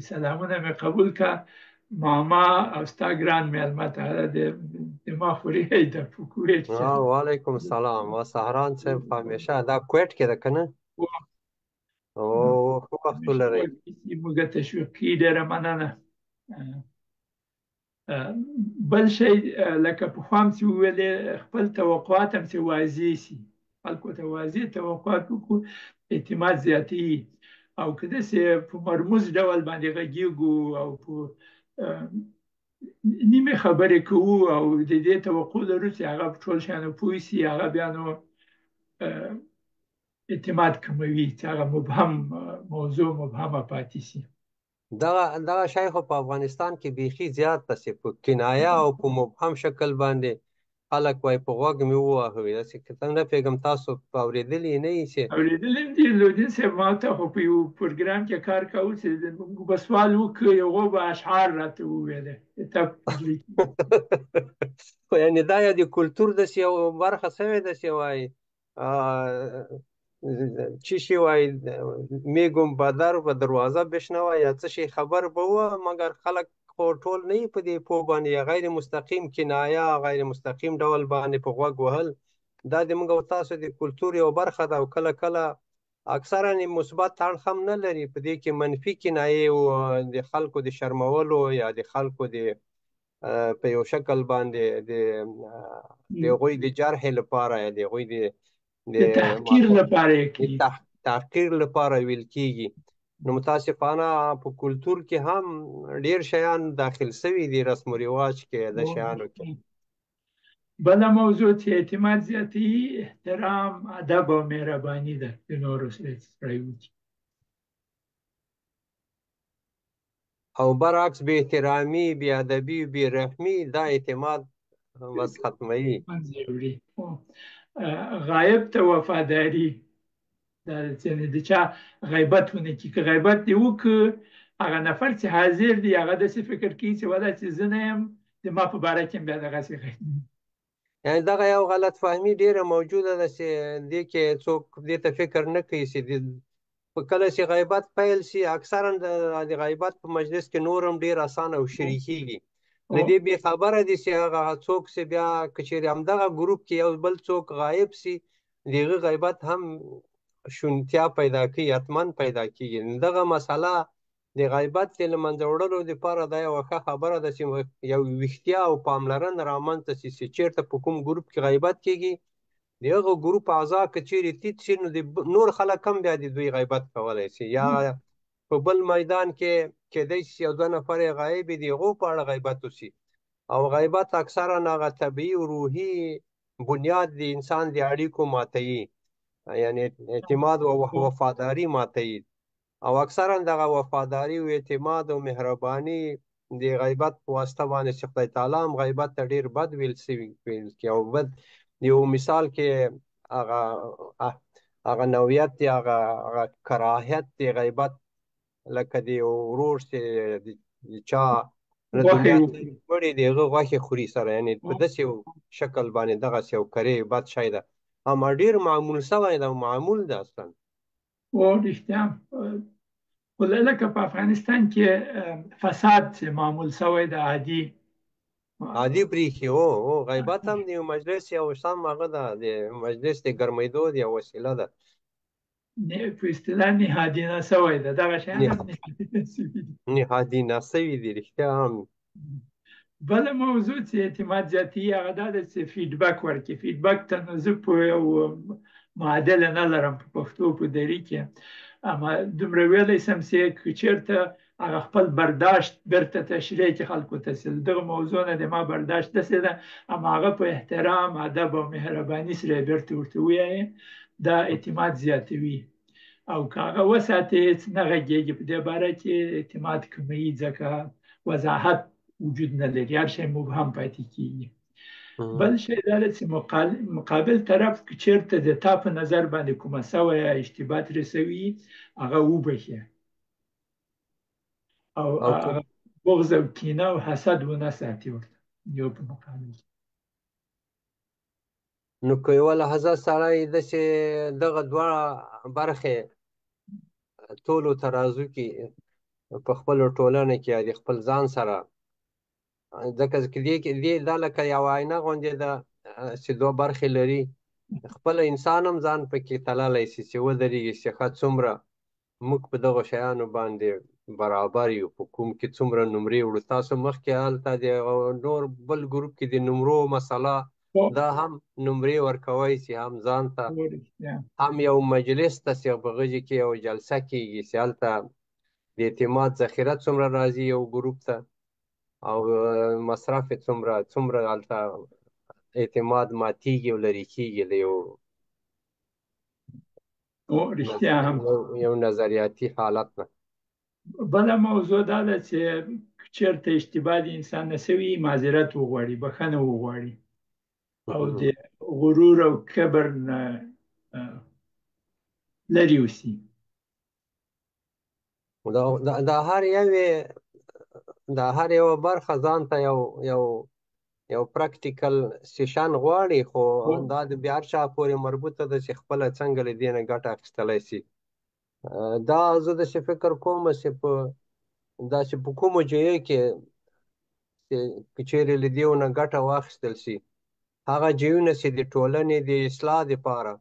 سلامونه مې قبول که ماما او ستا ګران مېلمه ته، د ما خوریی ده په کویټ کې. وعلیکم السلام. سهران صاحب همیشه دا کویټ کې ده که نه؟ ښه وخت ولرئ. موږ تشویق کوي، ډېره مننه. بل شی لکه پخوا هم چې وویلې، خپل توقعات هم چې واضح سي، خلکو ته واضح توقعات وکړو، اعتماد زیاتوي. او که داسې په مرموز ډول باندې غږیږو او په نیمې خبرې کوو او د دې توقع لرو چې هغه په ټول شیانو پوه سي، هغه بیا نو اعتماد کموي، چې هغه مبهم موضوع مبهمه پاتې سي. دغه شی خو په افغانستان کې بیخي زیات داسې په کنایه او په مبهم شکل باندې خلک وایي په غوږ مې وواهه. داسې نه پوهېږم تاسو اورېدلي نه یې چې اورېدلي هم دي. لودین صاحب ما ته خو په یو پروګرام کې کار کوو چې موږ به سوال وکړو، هغو به اشعار راته وویله. یعنې دا یا د کلتور داسې یو برخه شوې ده چې وایي چی شی وای میگم بدر و دروازه بشنوه یا څه شي خبر به و، مګر خلک خو ټول نه په دې پوه باندې، غیر مستقیم کنایه، غیر مستقیم ډول باندې په غوږ وهل، دا د موږ او تاسو د کلتور یو برخه ده. او کله کله اکثرا یې مثبت اړخ هم نه لري، په دې کې منفي کنایې او د خلکو د شرمولو یا د خلکو د په یو شکل باندې د هغوی د جرح لپاره یا د هغوی د تحقیر لپاره کوي، تحقیر لپاره ویل کیږي. نو متاسفانه په کلتور کې هم ډیر شیان داخل سوي دي، رسم و رواج کې د شیانو کې. بله موضوع چې اعتماد زیاتوي احترام، ادب او مهرباني ده د نورو سره وکړي، او برعکس بې احترامي، بې ادبي، بې رحمي دا اعتماد بس ختموي. غایب ته وفاداري، د چا غیبت ونه کړي، که غیبت دې وکړ هغه نفر چې حاضر دی هغه داسې فکر کوي چې ولا چې زه نه یم د ما په باره کې بیا دغسې یعنې دغه یو غلط فهمي ډیره موجوده ده چې دې کې څوک دې ته فکر نه کوي چې کله چې غیبت پیل شي اکثرا د غیبت په مجلس کې نور هم ډیر اسانه او شریکېږي. له دې بې خبره دي چې هغه څوک چې بیا که چېرې همدغه ګروپ کې یو بل څوک غایب شي د هغه غیبت هم شونتیا پیدا کوي، حتمن پیدا کېږي. دغه مسله د غیبت د له منځه وړلو دپاره دا یوه ښه خبره ده چې یو ویښتیا او پاملرنه رامنځته شي چې چېرته په کوم ګروپ کې غیبت کېږي د هغه ګروپ اعضا که چیرې تیت شي نو نور خلک هم بیا د دوی غیبت کولی شي، یا په بل میدان کې کیدای شي یو دوه نفر یې غایب د هغو په اړه غیبت وشي. او غیبت اکثرا هغه طبیعي او روحي بنیاد د انسان د اړیکو ماتوي، یعنې اعتماد او وفاداري ماتوي. او اکثرا دغه وفاداري او اعتماد او مهرباني د غیبت په واسطه باندې چې خدای تعالی هم غیبت ته ډېر بد ویل شوي او بد یو مثال کې هغه نوعیت دی، هغه کراهیت دی غیبت، لکه د یو ورور چې د چا له دنیا مړی د هغه غوښې خوري سره، یعنې په داسې یو شکل باندې دغسې یو کرې بد شی ده، اما ډېر معمول شوی ده او معمول ده اصلا. رښتیا خو لکه په افغانستان کې فساد چې معمول شوی ده، عادي برېښي. او غیبت هم د یو مجلس یو سم هغه ده، د مجلس د ګرمېدو د یو وسیله ده، په اصطلاح نهادینه شوی ده. دغه شیان هم نهادینه شوي دي رښتیا هم. بله موضوع چې اعتماد زیاتوي هغه دا ده چې فیډبک ورکړي. فیډبک ته نو زه په یو معادله نه لرم په پښتو په دري کې، اما دومره ویلی شم چې که چېرته هغه خپل برداشت بیرته تشریح کړي خلکو ته چې دغه موضوع نه د ما برداشت داسې ده، اما هغه په احترام، ادب او مهرباني سره یې بیرته ورته ووایي، دا اعتماد زیاتوي. او که هغه وساتې نه غږېږي په دې باره کې اعتماد کموي، ځکه وضاحت وجود نه لري، هر شی مبهم پاتې کېږي. بل شی دا ده چې مقابل طرف که چېرته د تا په نظر باندې کومه سویه اشتباه ترې سوي هغه وبخښې، او بغض او کینه او حسد ونه ساتي ورته یو په مقابل کې. نو که یوه لحظه سړی داسې دغه دوه برخې ټولو ترازو کې په خپلو ټولنه کې یا د خپل ځان سره، ځکه دا لکه یوه آینه غوندې ده چې دوه برخې لري، خپله انسان هم ځان پکې تللی شي چې ودرېږي چې ښه څومره موږ په دغو شیانو باندې برابر یو، په کوم کې څومره نمرې وړو. تاسو مخکې هلته د نور بل ګروپ کې د نمرو مسله دا هم نمرې ورکوئ چې هم ځان ته هم یو مجلس ته چې په غږې کې یو جلسه کېږي چې هلته د اعتماد ذخیره څومره راځي یو ګروپ ته او مصرف یې څومره هلته اعتماد ماتېږي او لرې کېږي له یو نظریاتي حالت نه. بله موضوع دا ده چې چېرته اشتباه د انسان نه شوي معذرت وغواړي، بښنه وغواړي او د غرور او کبر نه لرې اوسي. دا هر یوه برخه ځان ته یو پراکټیکل سیشن غواړي، خو دا د بیا هر چا پورې مربوطه ده چې خپله څنګه له دې نه ګټه اخیستلی شي. دا زه داسې فکر کوم چې داسې په کومو ځایو کې که چېرې له دې نه ګټه واخیستل شي، هغه ځایونه چې د ټولنې د اصلاح دپاره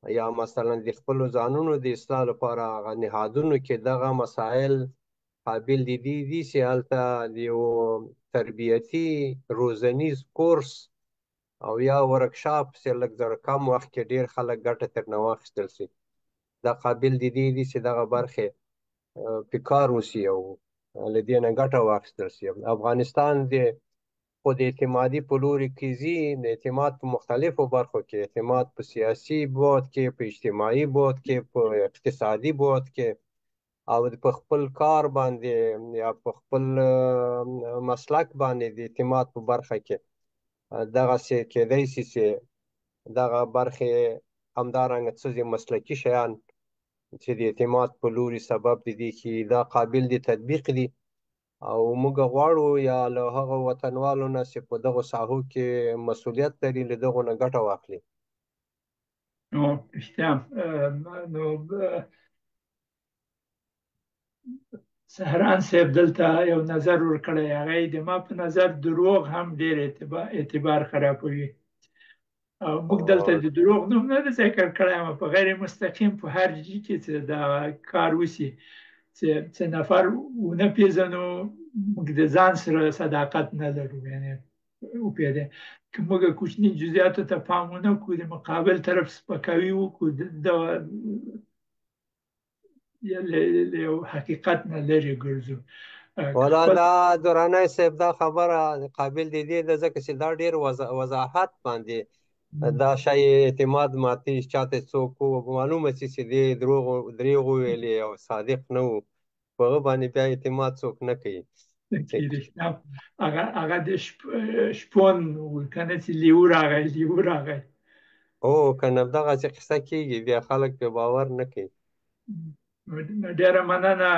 یا مثلا د خپلو ځانونو د اصلاح لپاره هغه نهادونو کې دغه مسایل قابل دي چې هلته د یو تربیتي روزنیز کورس او یا ورکشاپ چې لږ زر کم وخت کې ډیر خلک ګټه ترنه واخیستل شي. دا قابل دي چې دغه برخې په کار وشي او له دې نه ګټه واخیستل شي. افغانستان د خو د اعتمادي په لوري کې ځي، د اعتماد په مختلفو برخو کې، اعتماد په سیاسي بعد کې، په اجتماعي بعد کې، په اقتصادي بعد کې، او په خپل کار باندې یا په خپل مسلک باندې د اعتماد په برخه کې دغسې کیدای شي چې دغه برخې همدارنګه څه مسلکي شیان چې د اعتماد په لوري سبب دي چې دا قابل د تطبیق دي او موږ غواړو یا له هغه وطنوالو نه چې په دغو ساحو کې مسؤلیت لري له دغو نه ګټه واخلي. نو رښتیا نو سهران صاحب دلته یو نظر ورکړی، هغه د ما په نظر دروغ هم ډېر اعتبار خرابوي. او موږ دلته د دروغ نوم نه دی ذکر کړی، اما په غیر مستقیم په هر جي کې چې دا کار وشي چې نفر ونه پیژنو، موږ د ځان سره صداقت نه لرو. یعنې وپوهېدې که موږ کوچني جزئیاتو ته پام ونه کړو، د مقابل طرف سپکاوي وکړو، له یو حقیقت نه لرې ګرځو. والا دا دراني صاحب دا خبره قابل دي ده، ځکه چې دا ډېر وضاحت باندې دا شی اعتماد ماتي چاته څوک معلومه شي چې دی دروغ ویلي او صادق نه و، په هغه باندې بیا اعتماد څوک نه کوي. هغه د شپون کنه چې لیو راغی او کنه دغسې قصه کېږي، بیا خلک پرې باور نه کوي. ډېره مننه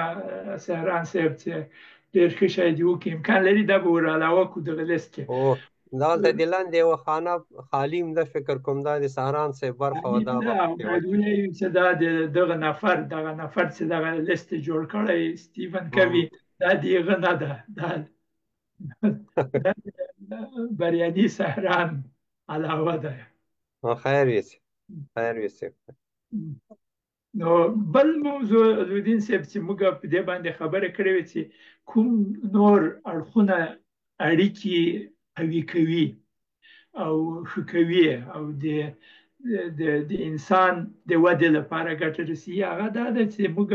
سهران صاحب چې ډېر ښه شی دې وکړي، امکان لري دا به ور علاوه کړو دغه لیست کې. دلته د لاندې یوه خانه خالي م ده، فکر کوم دا د سهران صاحب برخه وه. دا باید ووایو چې دا د دغه نفر چې دغه لیست جوړ کړی سټیفن کوي، دا د هغه نه ده، دا بریاني سهران علاوه ده. خیر ویسي. نو بل موضوع عزالدین صاحب چې موږ په دې باندې خبره کړې وه چې کوم نور اړخونه اړیکې قوي کوي او ښه کوي او د انسان د ودې لپاره ګټه رسوي، هغه دا ده چې موږ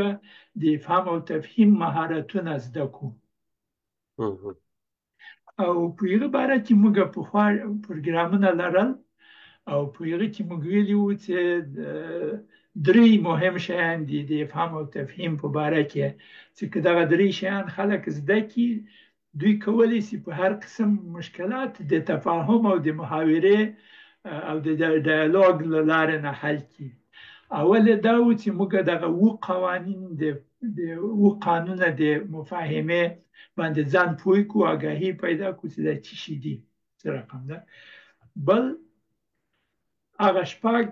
د فهم او تفهیم مهارتونه زده کړو. او په هغه باره کې موږ پخوا پروګرامونه لرل او په هغه کې موږ ویلي وو چې درې مهم شیان دي د فهم او تفهیم په باره کې، چې که دغه درې شیان خلک زده کړي، دوی کولی شي په هر قسم مشکلات د تفاهم او د محاورې او د ډایالوګ له لارې نه حل کړي. اول دا و چې موږ دغه قانونه د مفاهمې باندې ځان پوه کړو، آګاهي پیدا کړو چې دا څه شي دي، څه رقم ده. بل هغه شپږ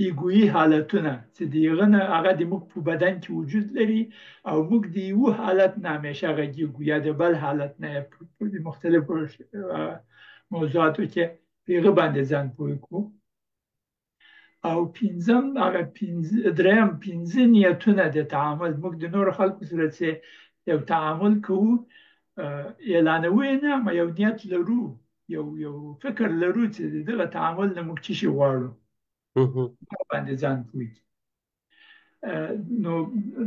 ایګویي حالتونه چې د هغه نه هغه د موږ په بدن کې وجود لري او موږ د یو حالت نه همیشه غږیږو یا د بل حالت نه د مختلفو موضوعاتو کې په هغه باندې ځان پوه کړو. او دریم پنځه نیتونه د تعامل، موږ د نورو خلکو سره چې یو تعامل کوو اعلانوو نه، اما یو نیت لرو، یو فکر لرو چې دغه تعامل نه موږ څه شی غواړو، باندې ځان پوه. نو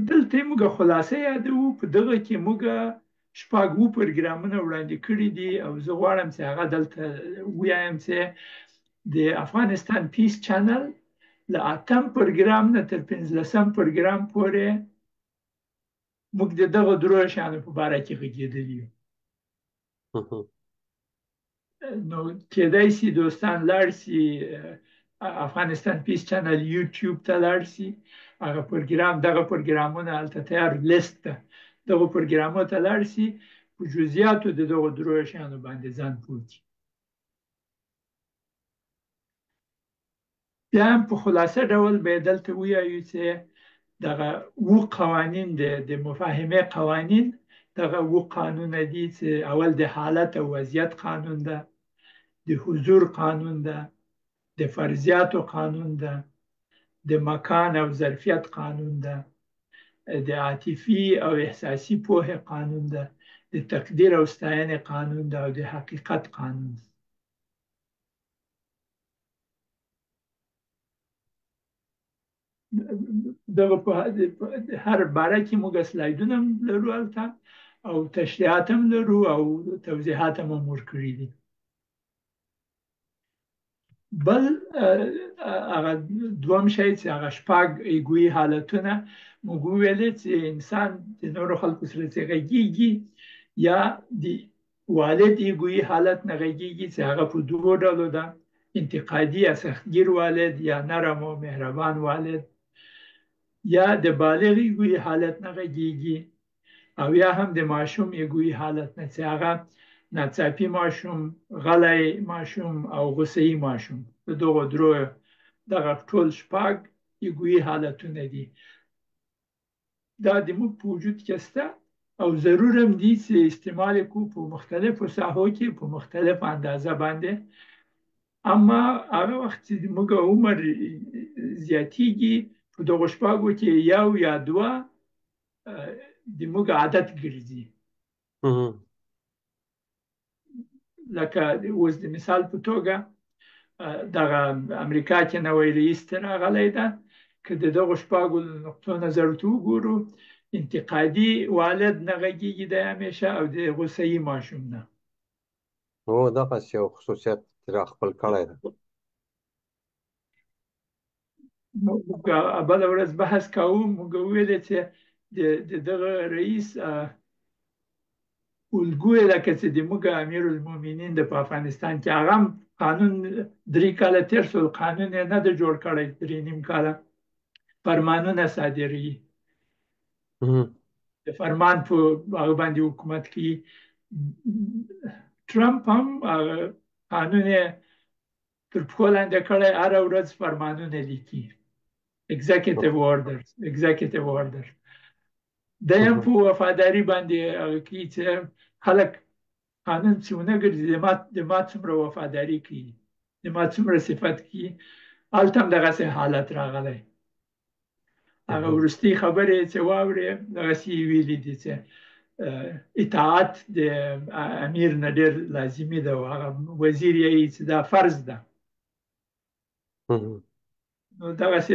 دلته موږ خلاصه یادوو، په دغه کې موږ شپږ پروګرامونه وړاندې کړي دي او زه غواړم چې هغه دلته ووایم چې د افغانستان پیس چینل له 8م پروګرام نه تر 15م پروګرام پورې موږ د دغه درو شیانو په باره کې غږېدلي یو. نو کېدای شي دوستان لاړ شي افغانستان پیس چینل یوټیوب ته لاړ شي، هغه دغه پروګرامونه هلته تیار لیست ده، دغه پروګرامونو ته لاړ شي، په جزئیاتو د دغو درو شیانو باندې ځان پوه کړي. بیا هم په خلاصه ډول به یې دلته ووایو چې دغه قوانین د مفاهمې قوانین، دغه قانونه دي چې اول د حالت او وضعیت قانون ده، د حضور قانون ده، د فرضیاتو قانون ده، د مکان او ظرفیت قانون ده، د عاطفي او احساسي پوهې قانون ده، د تقدیر او ستاینې قانون ده، او د حقیقت قانون ده. دغه په هر باره کې موږ سلایډونه لرو هلته، او تشریحات هم لرو، او توضیحات هم ورکړي دي. بل هغه دوم شی چې هغه شپږ ایګویي حالتونه موږ وویلې چې انسان د نورو خلکو سره چې غږیږي یا د والد ایګویي حالت نه غږیږي، چې هغه په دوو ډولو ده: انتقادي یا سختګیر والد، یا نرم او مهربان والد. یا د بالغ ایګویي حالت نه غږیږي، او یا هم د ماشوم ایګویي حالت نه، چې هغه ناڅاپي ماشوم، غلی ماشوم او غوسه‌ایي ماشوم. د دغو درو دغه ټول شپږ ایګویي حالتونه دي. دا د موږ په وجود کې شته، او ضرور هم دي چې استعمال کو په مختلفو ساحو کې په مختلف اندازه باندې. اما هغه وخت چې موږ عمر زیاتیږي، په دغو شپږو کې یو یا دوه د موږ عادت ګرځي. لکه اوس د مثال په توګه دغه امریکا کې نوی رئیس ته راغلی ده، که د دغو شپږو نقطو نظر ته وګورو، انتقادي والد نه غږیږي دی همیشه، او د غوسه‌ایي ماشوم نه. دغسې یو خصوصیت را خپل کړی ده. موږ بله ورځ بحث کوو، موږ وویلې چې د دغه رئیس الګو یې لکه چې د موږ امیر المؤمنین د په افغانستان کې هغه هم قانون 3 کاله تیر شول، قانون یې نه ده جوړ کړی، 3.5 کاله فرمانونه صادروي، د فرمان په هغه باندې حکومت کوي. ټرمپ هم قانون یې تر پښو لاندې کړی، هره ورځ فرمانونه لیکي، executive order. د هم په وفاداري باندې هغه کوي چې خلک قانون چې ونه ګرځي، د ما څومره وفاداري کوي، د ما څومره صفت کوي. هلته هم دغسې حالت راغلی. هغه وروستۍ خبرې چې واورې، دغسې یې ویلي دي چې اطاعت د امیر نه ډېر لازمي ده، او هغه وزیر یې چې دا فرض ده. نو دغسې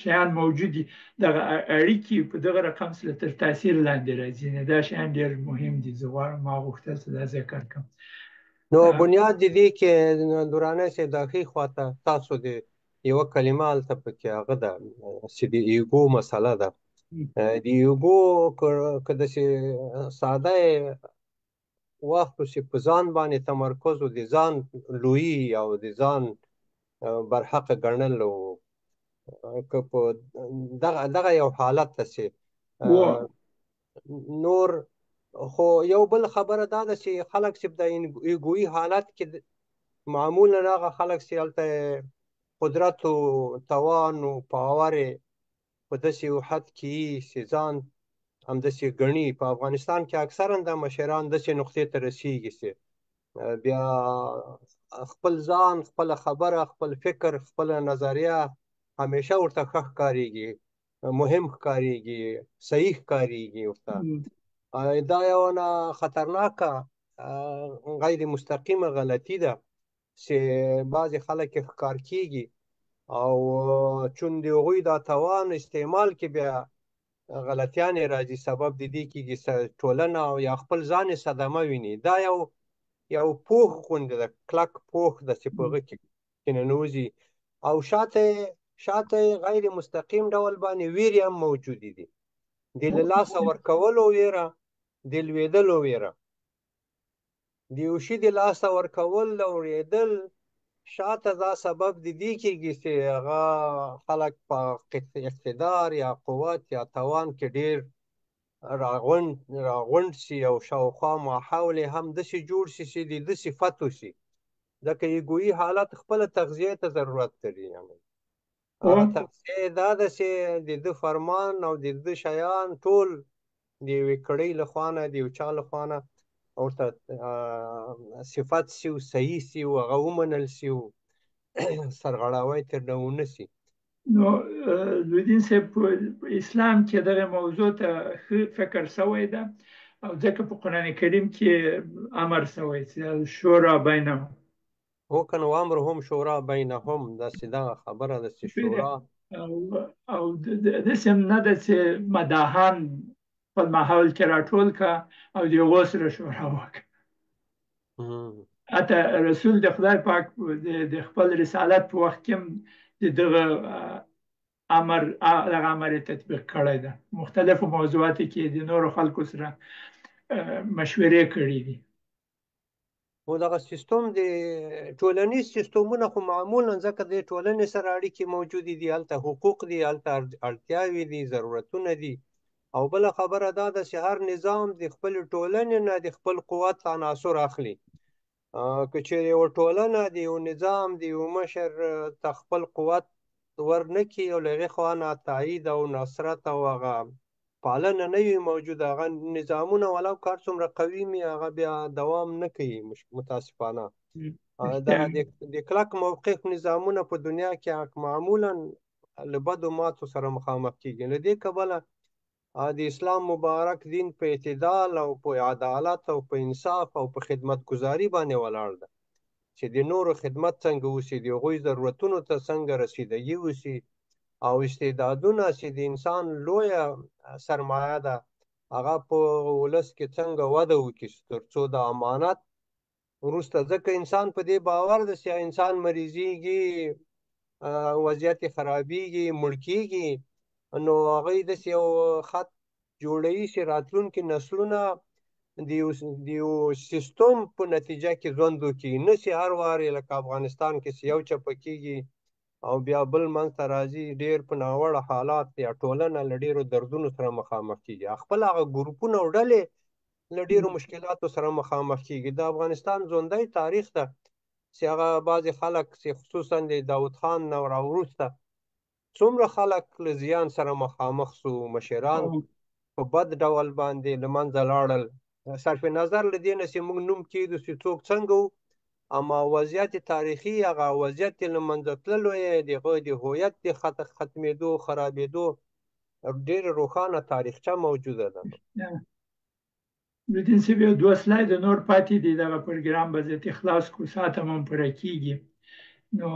شیان موجود دي. دغه اړیکې په دغه رقم سره تر تاثیر لاندې راځي. دا شیان ډېر مهم دي. زه ما غوښتل چې دا ذکر کړم. نو بنیاد د دې کې درانه صاحب د ښي خواته تاسو د یوه کلمه هلته پکې هغه ده چې د ایګو مسله ده. د ایګو که داسې ساده واخلو چې په ځان باندې تمرکز و، د ځان لویي او د ځان برحقه ګڼل، او که په دغه یو حالت ته چې نور. خو یو بل خبره دا ده چې خلک چې د ایګویي حالت کې معمولا هغه خلک چې هلته قدرت و توان و پاور یې په داسې یو حد کې وي چې ځان همداسې ګڼي. په افغانستان کې اکثرا دا مشران داسې نقطې ته رسېږي چې بیا خپل ځان، خپله خبره، خپل فکر، خپله نظریه همیشه ورته ښه ښکارېږي، مهم ښکارېږي، صحیح ښکارېږي ورته. دا یوه خطرناکه غیر مستقیمه غلطي ده چې بعضې خلک یې ښکار کېږي، او چون د هغوی دا توان استعمال کې بیا غلطیانې راځي، سبب د دې کېږي ټولنه او یا خپل ځان یې صدمه ویني. دا یو پوښ غوندې ده، کلک پوښ ده چې په هغه کې ننوځي، او شاته غیر مستقیم ډول باندې ویرې هم موجودې دي. د له لاسه ورکولو ویره، د لوېدلو ویره، د یو شي د لاسه ورکول او لوېدل شاته دا سبب د دې کېږي چې هغه خلک په اقتدار یا قوت یا توان کې ډېر راغونډ شي، او شاوخوا ماحول یې هم داسې جوړ شي چې د ده صفت وشي. ځکه ایګویي حالت خپله تغذیې ته ضرورت لري. هغه تغذیې دا ده چې د ده فرمان او د ده شیان ټول د یوې کړۍ له خوا نه، د یو چا له خوا نه ورته صفت شي او صحیح شي او هغه ومنل شي او سرغړاوی ترې نه ونه شي. نو لودین صاحب په اسلام کې دغه موضوع ته ښه فکر شوی ده او ځکه په قرآن کریم کې امر شوی چې شورا بینهم وکن وامرهم شورا بینهم، داسې دغه خبره ده چې شورا. او داسې هم نه ده چې مداحان خپل ماحول کې راټول کا او د هغو سره شورا وکړه. مم. حتی رسول د خدای پاک د خپل رسالت په وخت کې هم د دغه امر یې تطبیق کړی ده. مختلفو موضوعاتو کې د نورو خلکو سره مشورې کړي دي. خو دغه سیستم د ټولنیز سیستمونه خو معمولا ځکه د ټولنې سره اړیکې موجودې دي، هلته حقوق دي، هلته اړتیاوې دي، ضرورتونه دي. او بله خبره دا ده چې هر نظام د خپل ټولنې نه د خپل قوت عناصر اخلي. که چېرې یوه ټولنه د یو نظام د یو مشر ته خپل قوت ورنکړي او له هغې خوا نه تایید او نصرت او هغه پالنه نه وي موجوده، هغه نظامونه ولو کار څومره قوي وي هغه بیا دوام نه کوي متاسفانه. د کلک موقف نظامونه په دنیا کې معمولا له بدو ماتو سره مخامخ کیږي. له دې کبله د اسلام مبارک دین په اعتدال او په عدالت او په انصاف او په خدمت گزاري باندې ولاړ ده، چې د نورو خدمت څنګه وشي، د هغوی ضرورتونو ته څنګه رسیدګي وشي، او استعدادونه چې د انسان لویه سرمایه ده هغه په ولس کې څنګه وده وکړي ترڅو د امانت وروسته، ځکه انسان په دې باور ده چې انسان مریضیږي، وضعیت خرابیږي، مړ کیږي، نو هغوی داسې یو خط جوړوي چې راتلونکي نسلونه د یو سیستم په نتیجه کې ژوند وکړي، نه چې هر وار لکه افغانستان کې چې یو چپه کیږي او بیا بل منځ ته راځي، ډېر په ناوړه حالات یا ټولنه له ډېرو دردونو سره مخامخ کیږي، خپل هغه ګروپونه او ډلې له ډېرو مشکلاتو سره مخامخ کیږي. د افغانستان ژوندی تاریخ ده چې هغه بعضې خلک چې خصوصا د داود خان نه راوروسته څومره خلک له زیان سره مخامخ شو، مشران په بد ډول باندې له منځه لاړل، صرف نظر له دې نه چې موږ نوم کېږدو چې څوک څنګه وو، اما وضعیت تاریخي هغه وضعیت له منځه تللو یې د هویت د ختمېدو خرابېدو ډېره روښانه تاریخچه موجوده ده. لودین صاحب یو دوه سلاید نور پاتې دي، دغه پروګرام به زه خلاص کړو، ساعت هم پوره کیږي. نو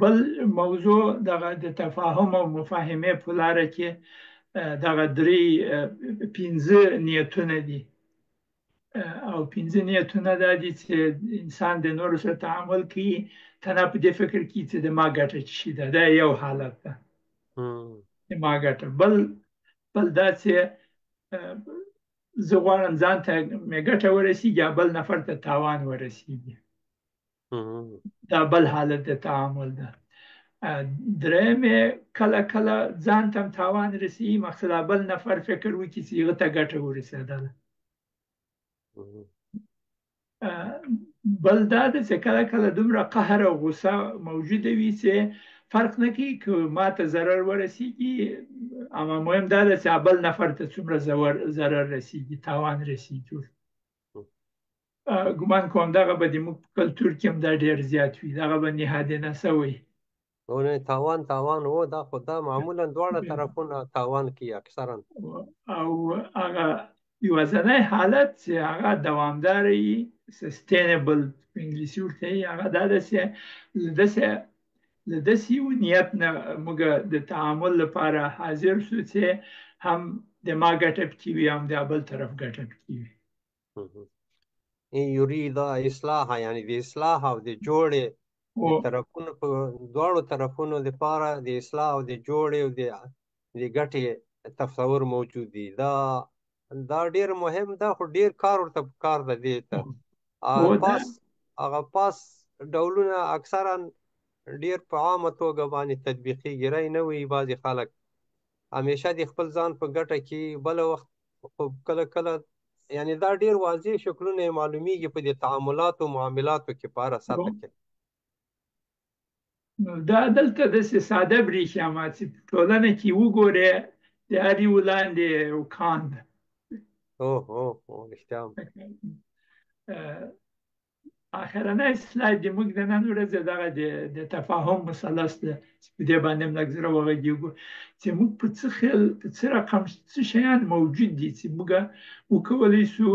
بل موضوع دغه د تفاهم او مفاهمې په لاره کې دغه درې پنځه نیتونه دي، او پنځه نیتونه دا دي چې انسان د نورو سره تعامل کوي تنها په دې فکر کې چې د ما ګټه څه شي ده، دا یو حالت ده د ما ګټه. بل دا چې زه غواړم ځان ته مې ګټه ورسیږي بل نفر ته تاوان ورسیږي، دا بل حالت د تعامل ده. درېیم کله کله ځان ته تاوان رسیږي مقصد بل نفر فکر وکړي چې هغه ته ګټه ورسېدله. بل دا ده چې کله کله دومره قهر او غوسه موجوده وي چې فرق نه کوي که ما ته ضرر ورسیږي، اما مهم دا ده چې بل نفر ته څومره ضرر رسیږي، تاوان رسیږي. ګمان کوم دغه به زموږ په کلتور کې هم دا ډېر زیات وي، دغه به نهادینه شوی تاوان و دا خو دا معمولا دواړه طرفونه تاوان کوي اکثرا، او هغه یوازینی حالت چې هغه دوامدار وي سستینبل په انګلیسي ورته وایي، هغه دا ده چې له داسې یو نیت نه موږ د تعامل لپاره حاضر شو چې هم د ما ګټه پکې وي هم د بل طرف ګټه پکې وي. یرید اصلاح یعنی د اصلاح او د جوړې طرفونو په دواړو طرفونو لپاره د اصلاح او د جوړې او د ګټې تصور موجود دی. دا ډیر مهم ده، خو ډیر کار ورته پکار ده. دې ته هغه پاس ډولونه اکثرا ډیر په عامه توګه باندې تطبیقیږي، رای نه وي بعضې خلک همیشه د خپل ځان په ګټه کې، بل وخت خو کله کله یعنی دا ډیر واضح شکلونه معلومیږي په دې تعاملاتو معاملاتو کې په هره سطح کې. دا دلته داسې ساده برېښامات چې په ټولنه کې وګورې د هر یو لاندې یو کان ده. رښتیا اخرنی سلاید د موږ د نن ورځې دغه د تفاهم مثلث ده چې په دې باندې موږ زره وغږیږو چې موږ په څه خیل په څه رقم څه شیان موجود دي چې موږ وکولی سو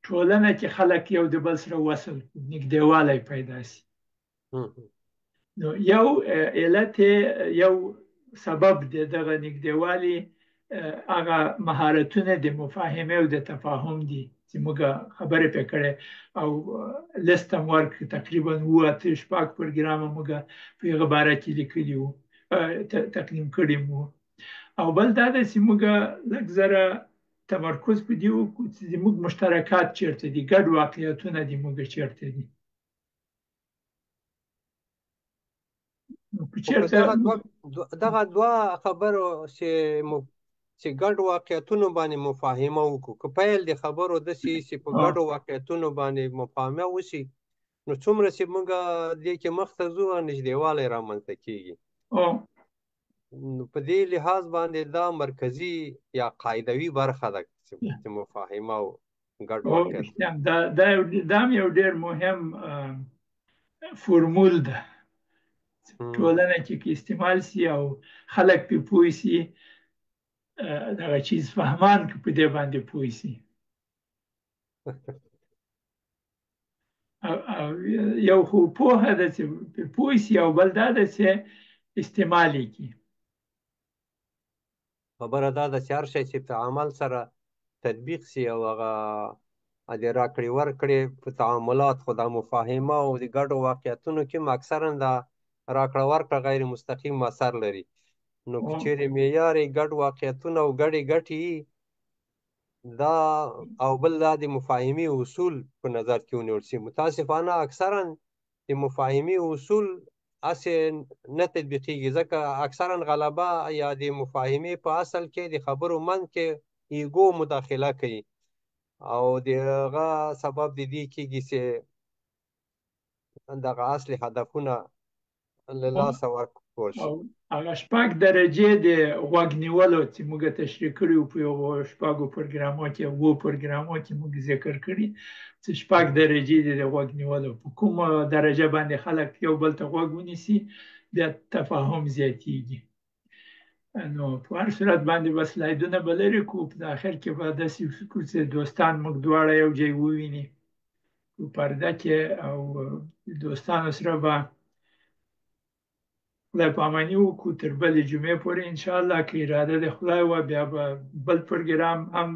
ټولنه کې خلک یو د بل سره وصل کړو نږدېوالی پیدا شي نو یو علت یو سبب د دغه نږدېوالي هغه مهارتونه د مفاهمې او د تفاهم دي چې موږ خبرې پرې کړې او لیست هم ورکړ تقریبا 8 پروګرام موږ په هغه باره کې لیکلي وو تقدیم کړي وو او بل دا ده چې موږ لږ زره تمرکز په دې وکړو چې زموږ مشترکات چیرته دي ګډ واقعیتونه دي موږ چیرته دي دغه دوه خبرو چې ګډ واقعیتونو باندې مفاهمه وکړو که پیل د خبرو داسې چې په ګډو واقعیتونو باندې مفاهمه وشي نو څومره چې موږ دې کې مخته ځو نږدېوالی رامنځته کېږي نو په دې لحاظ باندې دا مرکزي یا قاعدوي برخه ده چې مفاهمه او ګډ واقعیت دا یو ډېر مهم فورمول ده ټولنه کې استعمال سي او خلک پې پوه سي دغه چیز فهمان که په دې باندې پوه سي یو خو پوهه ده چې پې پوه سي او بل دا ده چې استعمال یې کړي خبره دا ده چې هر شی چې په عمل سره تطبیق سي او هغه د راکړې ورکړې په تعاملات خو د مفاهمه او د ګډو واقعیتونو کې اکثرا دا راکړه ورکړه غیر مستقیم اثر لري نو که چیرې معیار یې ګډ واقعیتونه او ګډې ګټې دا او بل دا د مفاهمې اصول په نظر کې ونیول شي متاسفانه اکثرا د مفاهمې اصول هسې نه تطبیقېږي ځکه اکثرا غلبه یا د مفاهمې په اصل کې د خبرو منځ کې ایګو مداخله کوي او د هغه سبب د دې کېږي چې دغه اصلي هدفونه له لاسه ورکړل شي هغه 6 درجې د غوږ نیولو چې موږ تشریح کړي وو په یو 6 پروګرامو کې 7 پروګرامو کې موږ ذکر کړي چې 6 درجې د غوږ نیولو په کومه درجه باندې خلک یو بل ته غوږ ونیسي بیا تفاهم زیاتېږي نو په هر صورت باندې به سلایډونه به لرې کړو په آخر کې به داسې وکړو چې دوستان موږ دواړه یو ځای وویني په پرده کې او دوستانو سره به خدای پاماني وکړو تر بلې جمعې پورې انشاءالله که اراده د خدای وه بیا به بل پروګرام هم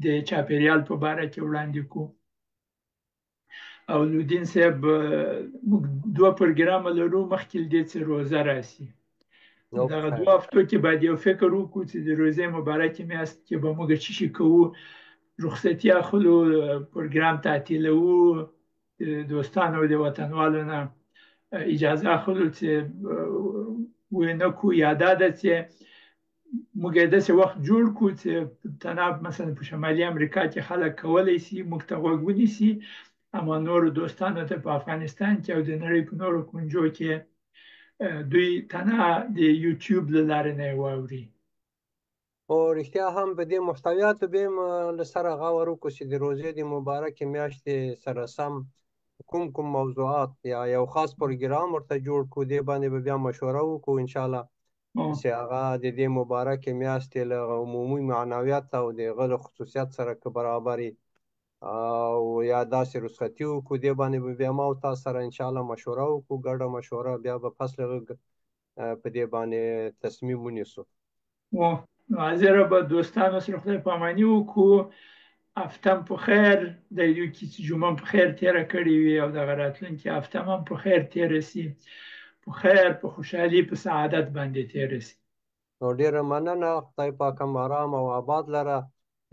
د چاپېریال په باره کې وړاندې کړو او لودین صاحب موږ 2 پروګرامه لرو مخکې له دې چې روزه راسي دغه 2 هفتو کې باید یو فکر وکړو چې د روزې مبارکې میاشت کې به موږ څه شي کوو رخصتي اخلو پروګرام تعطیلوو دوستانو او د وطنوالو نه اجازه اخلو چې ونه کو یا دا ده چې موږ یې داسې وخت جوړ کړو چې تناب مثلا په شمالي امریکا کې خلک کولی شي موږ ته غوږ ونیسي اما نورو دوستانو ته په افغانستان کې او د نړۍ په نورو کونجو کې دوی تنها د یوټیوب له لارې نه یې واوري او رښتیا هم په دې محتویاتو به هم له سره غور وکړو چې د روژې د مبارکې میاشتې سره سم کوم موضوعات یا یو خاص پروګرام ورته جوړ کړو دې باندې به بیا مشوره وکړو انشاءالله چې هغه د دې مبارکې میاشتې له عمومي معنویت او د هغه له خصوصیت سره که برابري او یا داسې رخصتي وکړو دې باندې به بیا ما او تاسو سره انشاءالله مشوره وکړو ګډه مشوره بیا به پس له په دې باندې تصمیم ونیسو حاضره به دوستانو سره خدای پاماني وکړو هفتم په خیر د یو کې چې جمعه په خیر تیره کړې وي او دغه راتلونکي هفته هم په خیر تیره سي په خیر په خوشحالي په سعادت باندې تیره سي نو ډېره مننه خدای پاک هم ارام او آباد لره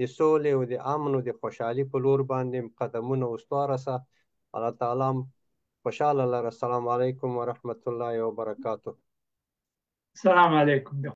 د سولې او د امن او د خوشحالي په لور باندې قدمونه استواره سه الله تعالی خوشحاله لره السلام علیکم ورحمت الله وبرکاته السلام علیکم